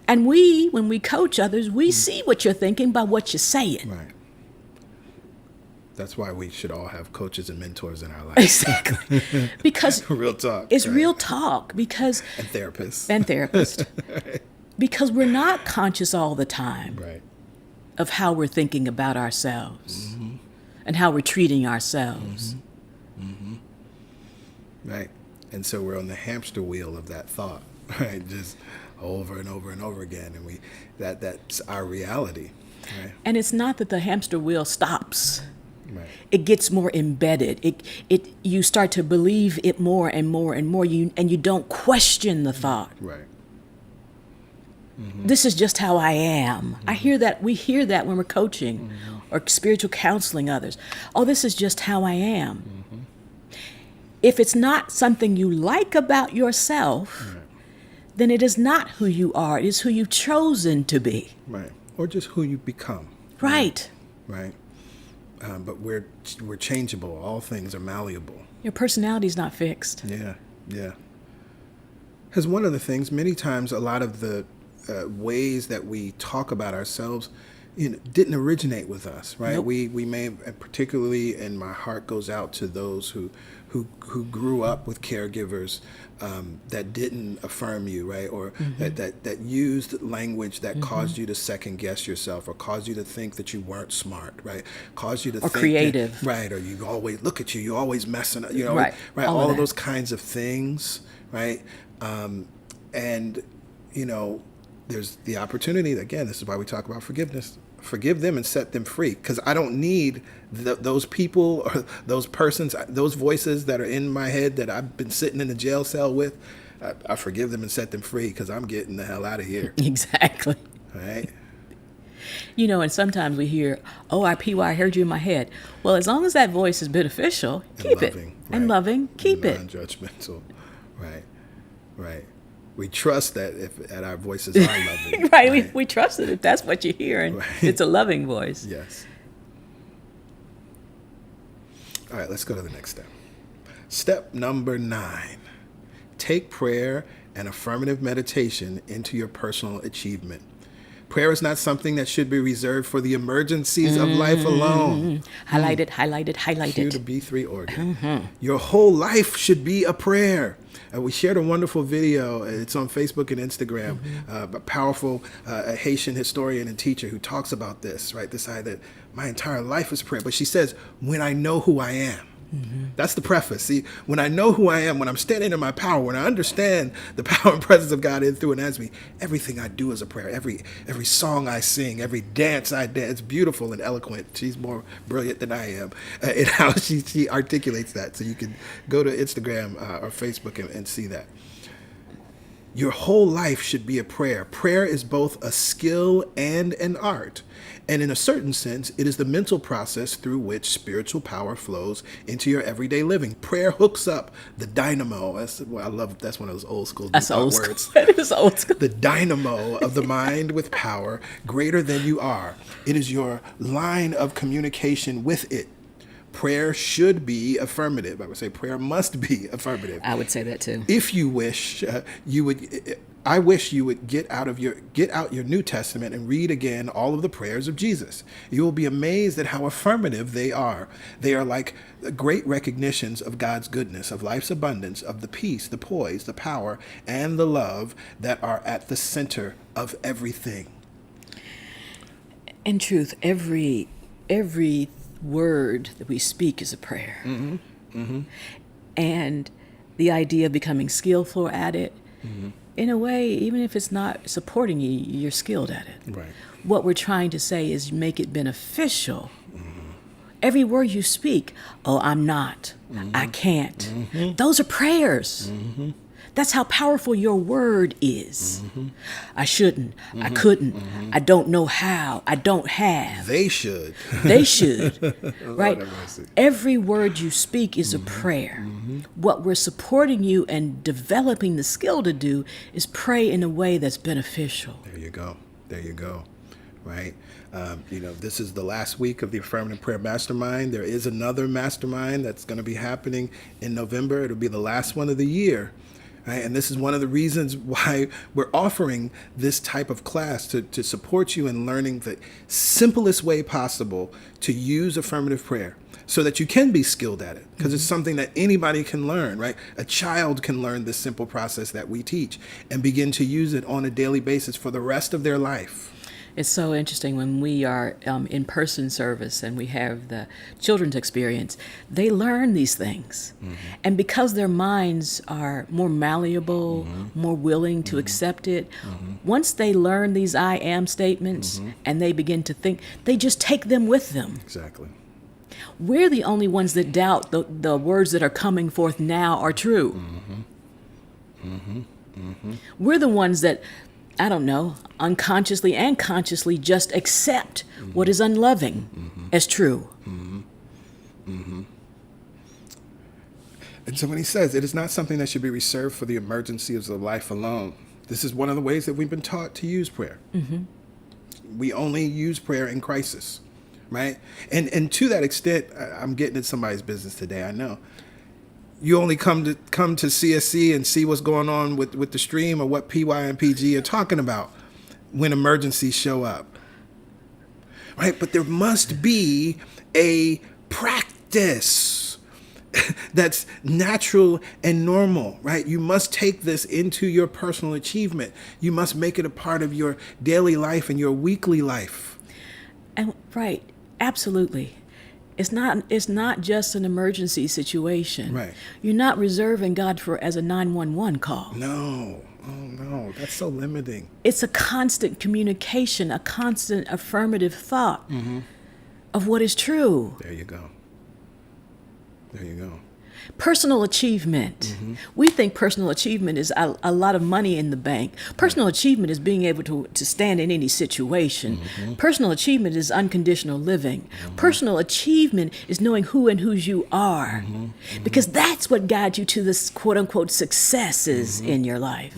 Speaker 3: And when we coach others, we see what you're thinking by what you're saying.
Speaker 2: Right. That's why we should all have coaches and mentors in our life.
Speaker 3: Exactly. Because
Speaker 2: real talk.
Speaker 3: It's
Speaker 2: right?
Speaker 3: real talk because
Speaker 2: and therapists.
Speaker 3: Right. Because we're not conscious all the time of how we're thinking about ourselves and how we're treating ourselves.
Speaker 2: Right. And so we're on the hamster wheel of that thought, right? Just over and over and over again. And that's our reality. Right?
Speaker 3: And it's not that the hamster wheel stops.
Speaker 2: Right.
Speaker 3: It gets more embedded. You start to believe it more and more and more. You don't question the thought.
Speaker 2: Right.
Speaker 3: This is just how I am. I hear that. We hear that when we're coaching or spiritual counseling others. Oh, this is just how I am. If it's not something you like about yourself, then it is not who you are. It is who you've chosen to be.
Speaker 2: Right. Or just who you become.
Speaker 3: Right.
Speaker 2: Right. But we're changeable. All things are malleable.
Speaker 3: Your personality is not fixed.
Speaker 2: Yeah. Yeah. Because one of the things, many times, a lot of the ways that we talk about ourselves, didn't originate with us, right?
Speaker 3: Nope.
Speaker 2: We may, particularly, and my heart goes out to those who grew up with caregivers that didn't affirm you, right? Or that used language that caused you to second guess yourself, or caused you to think that you weren't smart, right? Caused you to think
Speaker 3: creative,
Speaker 2: right? Or you always look at you always messing up,
Speaker 3: right?
Speaker 2: All of those kinds of things, right? And there's the opportunity. Again, this is why we talk about forgiveness. Forgive them and set them free, because I don't need those people or those persons, those voices that are in my head that I've been sitting in the jail cell with. I forgive them and set them free, because I'm getting the hell out of here.
Speaker 3: Exactly.
Speaker 2: Right.
Speaker 3: And sometimes we hear, "Oh, I heard you in my head." Well, as long as that voice is beneficial, keep it. And loving, keep it.
Speaker 2: Non-judgmental. Right. Right. We trust that our voices are loving.
Speaker 3: Right. We trust it if that's what you're hearing. Right. It's a loving voice.
Speaker 2: Yes. All right, let's go to the next step. Step number 9. Take prayer and affirmative meditation into your personal achievement. Prayer is not something that should be reserved for the emergencies of life alone.
Speaker 3: Highlight it.
Speaker 2: Cue the B3 organ. Your whole life should be a prayer. We shared a wonderful video. It's on Facebook and Instagram. A powerful Haitian historian and teacher who talks about this, right? This idea that my entire life is prayer. But she says, when I know who I am. That's the preface. See, when I know who I am, when I'm standing in my power, when I understand the power and presence of God in, through, and as me, everything I do is a prayer. Every song I sing, every dance I dance, it's beautiful and eloquent. She's more brilliant than I am in how she articulates that. So you can go to Instagram or Facebook and see that. Your whole life should be a prayer. Prayer is both a skill and an art. And in a certain sense, it is the mental process through which spiritual power flows into your everyday living. Prayer hooks up the dynamo. That's one of those old school words.
Speaker 3: That is old school.
Speaker 2: The dynamo of the mind with power greater than you are. It is your line of communication with it. Prayer should be affirmative. I would say prayer must be affirmative.
Speaker 3: I would say that too.
Speaker 2: If you wish, I wish you would get out your New Testament and read again all of the prayers of Jesus. You will be amazed at how affirmative they are. They are like great recognitions of God's goodness, of life's abundance, of the peace, the poise, the power, and the love that are at the center of everything.
Speaker 3: In truth, every word that we speak is a prayer. And the idea of becoming skillful at it, in a way, even if it's not supporting you, you're skilled at it.
Speaker 2: Right.
Speaker 3: What we're trying to say is make it beneficial. Every word you speak, "Oh, I'm not. I can't." Those are prayers. That's how powerful your word is. I shouldn't. I couldn't. I don't know how. I don't have.
Speaker 2: They should.
Speaker 3: They should. Right? Every word you speak is a prayer. What we're supporting you and developing the skill to do is pray in a way that's beneficial.
Speaker 2: There you go. Right? This is the last week of the Affirmative Prayer Mastermind. There is another mastermind that's going to be happening in November. It'll be the last one of the year. Right? And this is one of the reasons why we're offering this type of class to support you in learning the simplest way possible to use affirmative prayer so that you can be skilled at it, because it's something that anybody can learn, right? A child can learn this simple process that we teach and begin to use it on a daily basis for the rest of their life.
Speaker 3: It's so interesting when we are in-person service and we have the children's experience, they learn these things. And because their minds are more malleable, more willing to accept it, once they learn these I am statements and they begin to think, they just take them with them.
Speaker 2: Exactly.
Speaker 3: We're the only ones that doubt the words that are coming forth now are true. We're the ones that I don't know, unconsciously and consciously just accept what is unloving as true.
Speaker 2: And so when he says it is not something that should be reserved for the emergencies of life alone, this is one of the ways that we've been taught to use prayer. We only use prayer in crisis, right? And to that extent, I'm getting in somebody's business today, I know. You only come to CSC and see what's going on with the stream or what PY and PG are talking about when emergencies show up, right? But there must be a practice that's natural and normal, right? You must take this into your personal achievement. You must make it a part of your daily life and your weekly life.
Speaker 3: And right, absolutely. It's not just an emergency situation.
Speaker 2: Right.
Speaker 3: You're not reserving God for as a 911 call.
Speaker 2: No. Oh, no. That's so limiting.
Speaker 3: It's a constant communication, a constant affirmative thought of what is true.
Speaker 2: There you go. There you go.
Speaker 3: Personal achievement. We think personal achievement is a lot of money in the bank. Personal achievement is being able to stand in any situation. Personal achievement is unconditional living. Personal achievement is knowing who and whose you are. Because that's what guides you to this quote unquote successes in your life.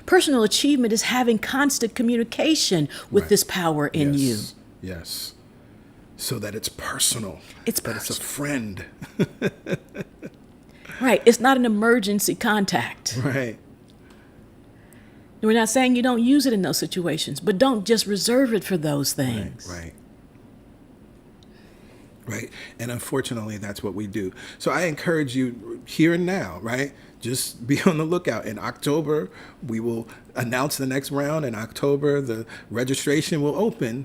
Speaker 3: Personal achievement is having constant communication with this power in you.
Speaker 2: Yes. So that it's personal.
Speaker 3: It's
Speaker 2: that
Speaker 3: personal.
Speaker 2: It's a friend.
Speaker 3: Right. It's not an emergency contact.
Speaker 2: Right.
Speaker 3: We're not saying you don't use it in those situations, but don't just reserve it for those things.
Speaker 2: Right. And unfortunately, that's what we do. So I encourage you here and now, right? Just be on the lookout. In October, we will announce the next round. In October, the registration will open.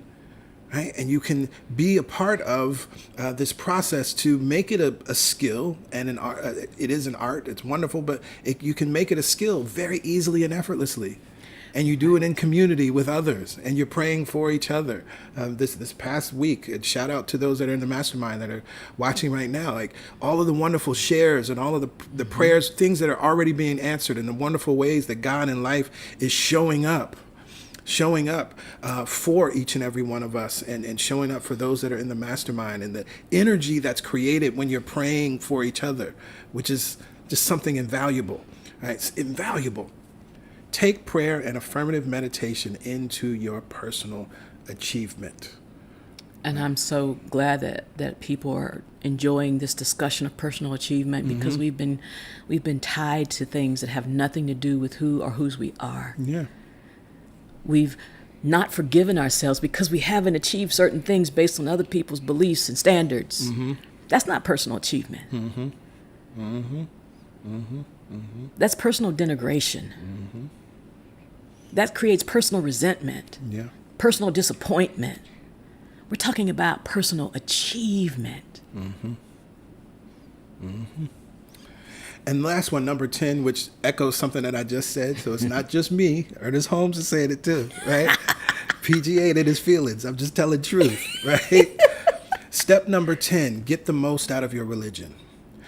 Speaker 2: Right? And you can be a part of this process to make it a skill and an art. It is an art. It's wonderful, but you can make it a skill very easily and effortlessly. And you do it in community with others, and you're praying for each other. This past week, and shout out to those that are in the mastermind that are watching right now. Like all of the wonderful shares and all of the prayers, things that are already being answered, and the wonderful ways that God in life is showing up for each and every one of us, and showing up for those that are in the mastermind, and the energy that's created when you're praying for each other, which is just something invaluable. Right? It's invaluable. Take prayer and affirmative meditation into your personal achievement.
Speaker 3: And I'm so glad that people are enjoying this discussion of personal achievement, because we've been tied to things that have nothing to do with who or whose we are.
Speaker 2: Yeah.
Speaker 3: We've not forgiven ourselves because we haven't achieved certain things based on other people's beliefs and standards. That's not personal achievement. That's personal denigration. That creates personal resentment, personal disappointment. We're talking about personal achievement.
Speaker 2: And last one, number 10, which echoes something that I just said. So it's not just me. Ernest Holmes is saying it too, right? PG ain't in his feelings. I'm just telling truth, right? Step number 10, get the most out of your religion.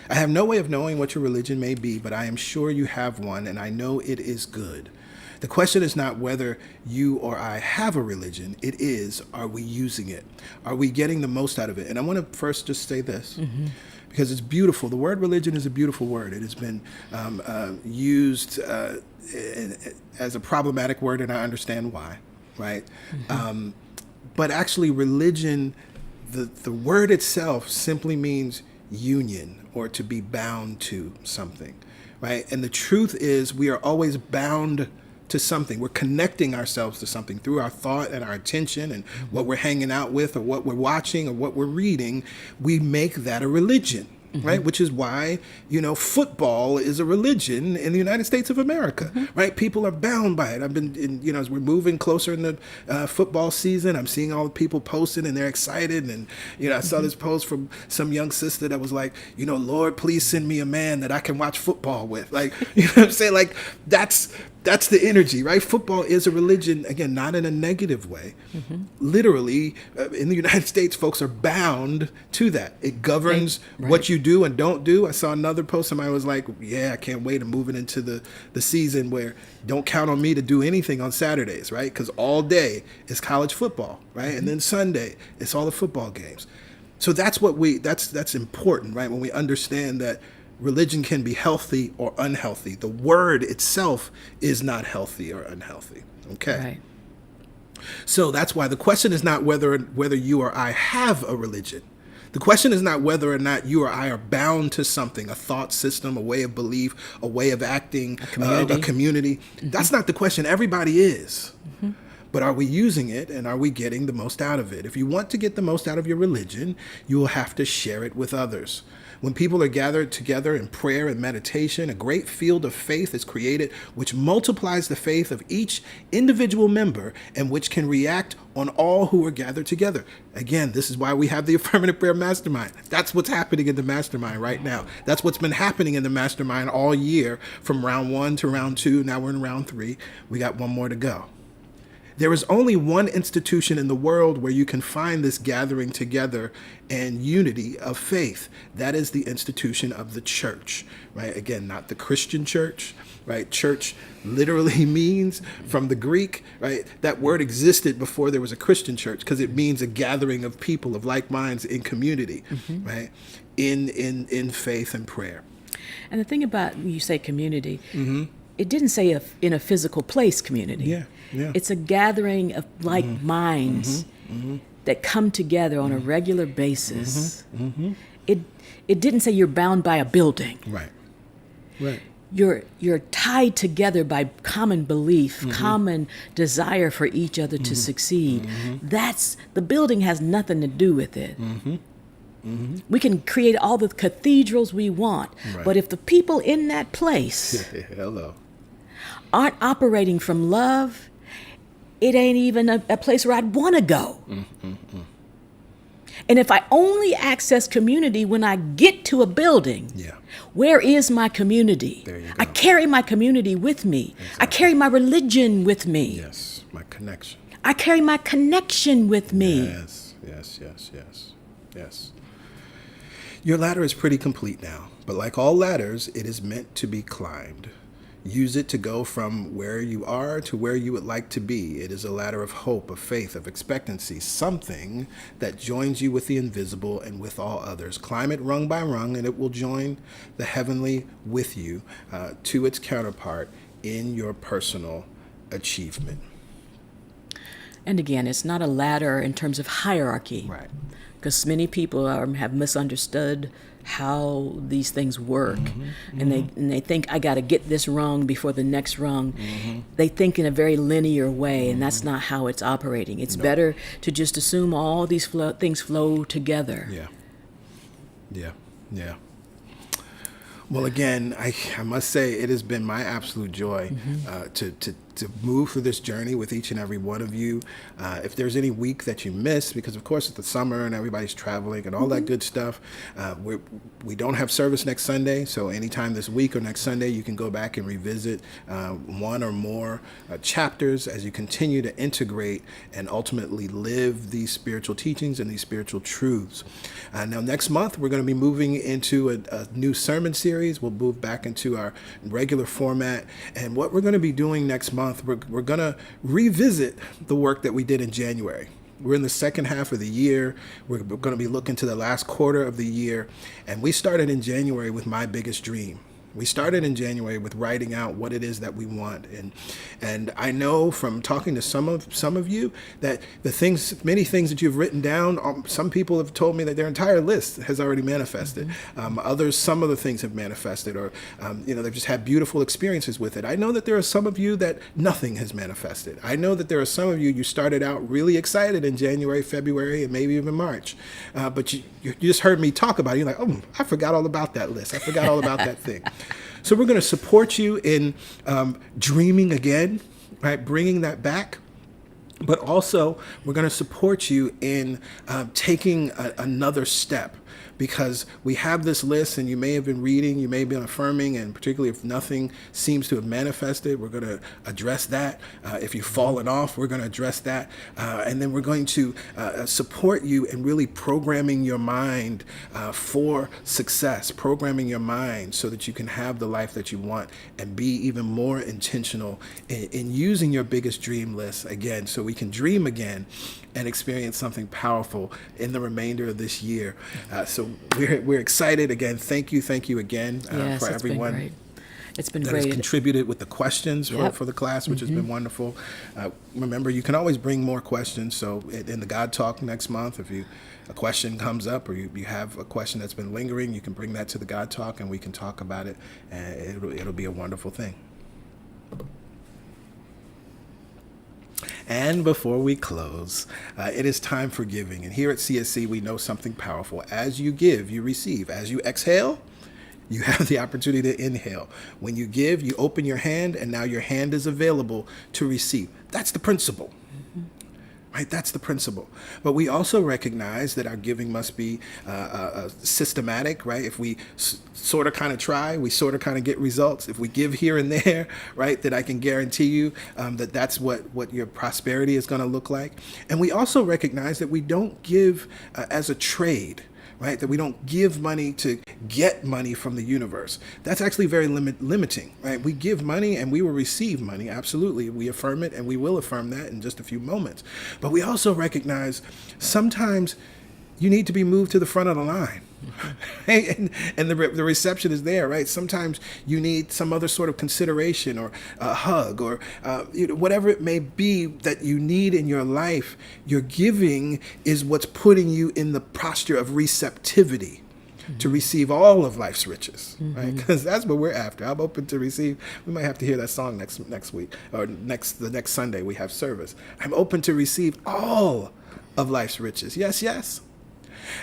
Speaker 2: I have no way of knowing what your religion may be, but I am sure you have one, and I know it is good. The question is not whether you or I have a religion. It is, are we using it? Are we getting the most out of it? And I want to first just say this, because it's beautiful. The word religion is a beautiful word. It has been used as a problematic word, and I understand why, right? But actually, religion, the word itself simply means union, or to be bound to something, right? And the truth is, we are always bound to something. We're connecting ourselves to something through our thought and our attention, and what we're hanging out with, or what we're watching, or what we're reading. We make that a religion, right? Which is why, football is a religion in the United States of America, right? People are bound by it. I've been, as we're moving closer in the football season, I'm seeing all the people posting, and they're excited. And, I saw this post from some young sister that was like, Lord, please send me a man that I can watch football with. Like, you know what I'm saying? Like, that's That's the energy, right? Football is a religion, again, not in a negative way. Literally, in the United States, folks are bound to that. It governs what you do and don't do. I saw another post, somebody was like, yeah, I can't wait. I'm moving into the season where don't count on me to do anything on Saturdays, right? Because all day is college football, right? And then Sunday, it's all the football games. So that's that's important, right? When we understand that religion can be healthy or unhealthy. The word itself is not healthy or unhealthy. Okay.
Speaker 3: Right.
Speaker 2: So that's why the question is not whether you or I have a religion. The question is not whether or not you or I are bound to something, a thought system, a way of belief, a way of acting, a community. That's not the question. Everybody is. But are we using it, and are we getting the most out of it? If you want to get the most out of your religion, you will have to share it with others. When people are gathered together in prayer and meditation, a great field of faith is created, which multiplies the faith of each individual member and which can react on all who are gathered together. Again, this is why we have the Affirmative Prayer Mastermind. That's what's happening in the Mastermind right now. That's what's been happening in the Mastermind all year, from round 1 to round 2. Now we're in round 3. We got one more to go. There is only one institution in the world where you can find this gathering together and unity of faith. That is the institution of the church, right? Again, not the Christian church, right? Church literally means, from the Greek, right? That word existed before there was a Christian church, because it means a gathering of people of like minds in community, right? In faith and prayer.
Speaker 3: And the thing about, you say community, it didn't say in a physical place community.
Speaker 2: Yeah.
Speaker 3: It's a gathering of like minds that come together on a regular basis. It didn't say you're bound by a building.
Speaker 2: Right.
Speaker 3: You're tied together by common belief, common desire for each other to succeed. The building has nothing to do with it. We can create all the cathedrals we want, but if the people in that place aren't operating from love, it ain't even a place where I'd want to go. And if I only access community when I get to a building, where is my community?
Speaker 2: There you go.
Speaker 3: I carry my community with me. I carry my religion with me.
Speaker 2: Yes, my connection.
Speaker 3: I carry my connection with me.
Speaker 2: Yes. Your ladder is pretty complete now, but like all ladders, it is meant to be climbed. Use it to go from where you are to where you would like to be. It is a ladder of hope, of faith, of expectancy, something that joins you with the invisible and with all others. Climb it rung by rung, and it will join the heavenly with you to its counterpart in your personal achievement.
Speaker 3: And again, it's not a ladder in terms of hierarchy.
Speaker 2: Right.
Speaker 3: Because many people have misunderstood how these things work, and they think I got to get this rung before the next rung. They think in a very linear way, and that's not how it's operating. It's better to just assume all these things flow together.
Speaker 2: Yeah. Well, again, I must say it has been my absolute joy to move through this journey with each and every one of you. If there's any week that you miss, because of course it's the summer and everybody's traveling and all that good stuff, we don't have service next Sunday. So anytime this week or next Sunday, you can go back and revisit one or more chapters as you continue to integrate and ultimately live these spiritual teachings and these spiritual truths. Now, next month, we're going to be moving into a new sermon series. We'll move back into our regular format. And what we're going to be doing next month, we're going to revisit the work that we did in January. We're in the second half of the year. We're going to be looking to the last quarter of the year. And we started in January with My Biggest Dream. We started in January with writing out what it is that we want. And I know from talking to some of you that many things that you've written down, some people have told me that their entire list has already manifested. Others, some of the things have manifested, or they've just had beautiful experiences with it. I know that there are some of you that nothing has manifested. I know that there are some of you started out really excited in January, February, and maybe even March. But you just heard me talk about it. You're like, oh, I forgot all about that list. I forgot all about that thing. So we're going to support you in dreaming again, right? Bringing that back. But also, we're going to support you in taking another step. because we have this list, and you may have been reading, you may have been affirming, and particularly if nothing seems to have manifested, we're going to address that. If you've fallen off, we're going to address that. And then we're going to support you in really programming your mind for success, programming your mind so that you can have the life that you want and be even more intentional in using your biggest dream list again, so we can dream again and experience something powerful in the remainder of this year. So we're excited again. Thank you again
Speaker 3: Yes,
Speaker 2: for
Speaker 3: it's been
Speaker 2: everyone.
Speaker 3: great. It's been
Speaker 2: That
Speaker 3: great.
Speaker 2: has contributed with the questions for the class, which has been wonderful. Remember, you can always bring more questions. So in the God Talk next month, if a question comes up or you have a question that's been lingering, you can bring that to the God Talk and we can talk about it. And it'll be a wonderful thing. And before we close, it is time for giving. And here at CSC, we know something powerful. As you give, you receive. As you exhale, you have the opportunity to inhale. When you give, you open your hand, and now your hand is available to receive. That's the principle. Right? That's the principle. But we also recognize that our giving must be systematic, right? If we sort of kind of try, we sort of kind of get results. If we give here and there, right, that I can guarantee you that's what your prosperity is going to look like. And we also recognize that we don't give as a trade, right? That we don't give money to get money from the universe. That's actually very limiting, right? We give money and we will receive money. Absolutely. We affirm it, and we will affirm that in just a few moments. But we also recognize sometimes you need to be moved to the front of the line. and the reception is there, right? Sometimes you need some other sort of consideration or a hug or whatever it may be that you need in your life. Your giving is what's putting you in the posture of receptivity to receive all of life's riches, right? Because that's what we're after. I'm open to receive. We might have to hear that song next week or the next Sunday we have service. I'm open to receive all of life's riches. Yes, yes.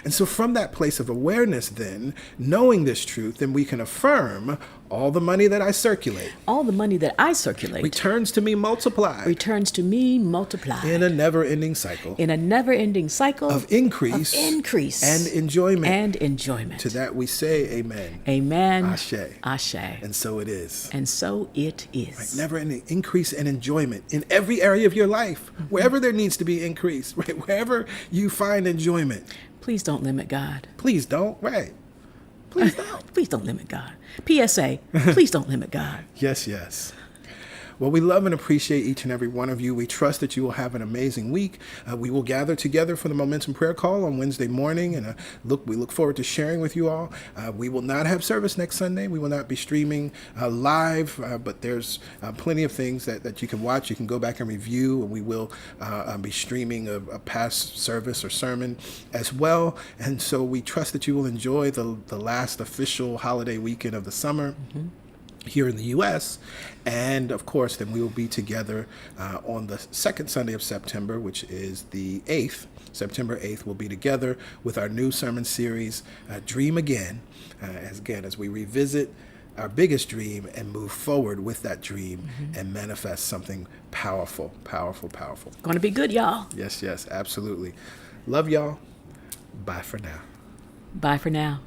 Speaker 2: And so from that place of awareness, then, knowing this truth, then we can affirm all the money that I circulate.
Speaker 3: All the money that I circulate
Speaker 2: Returns to me multiplied.
Speaker 3: returns to me multiplied.
Speaker 2: In a never-ending cycle.
Speaker 3: In a never-ending cycle
Speaker 2: Of increase. And enjoyment.
Speaker 3: And enjoyment.
Speaker 2: To that we say amen.
Speaker 3: Amen.
Speaker 2: Ashe.
Speaker 3: Ashe.
Speaker 2: And so it is.
Speaker 3: And so it is.
Speaker 2: Right? Never-ending increase and enjoyment in every area of your life. Wherever there needs to be increase. Right? Wherever you find enjoyment.
Speaker 3: Please don't limit God.
Speaker 2: Please don't. Right. Please don't.
Speaker 3: Please don't limit God. PSA, please don't limit God.
Speaker 2: Yes, yes. Well, we love and appreciate each and every one of you. We trust that you will have an amazing week. We will gather together for the Momentum Prayer Call on Wednesday morning, and we look forward to sharing with you all. We will not have service next Sunday. We will not be streaming live, but there's plenty of things that you can watch. You can go back and review, and we will be streaming a past service or sermon as well. And so we trust that you will enjoy the last official holiday weekend of the summer. Here in the U.S. And, of course, then we will be together on the second Sunday of September, which is the 8th. September 8th, we'll be together with our new sermon series, Dream Again, as we revisit our biggest dream and move forward with that dream and manifest something powerful, powerful, powerful.
Speaker 3: Gonna be good, y'all.
Speaker 2: Yes, yes, absolutely. Love y'all. Bye for now.
Speaker 3: Bye for now.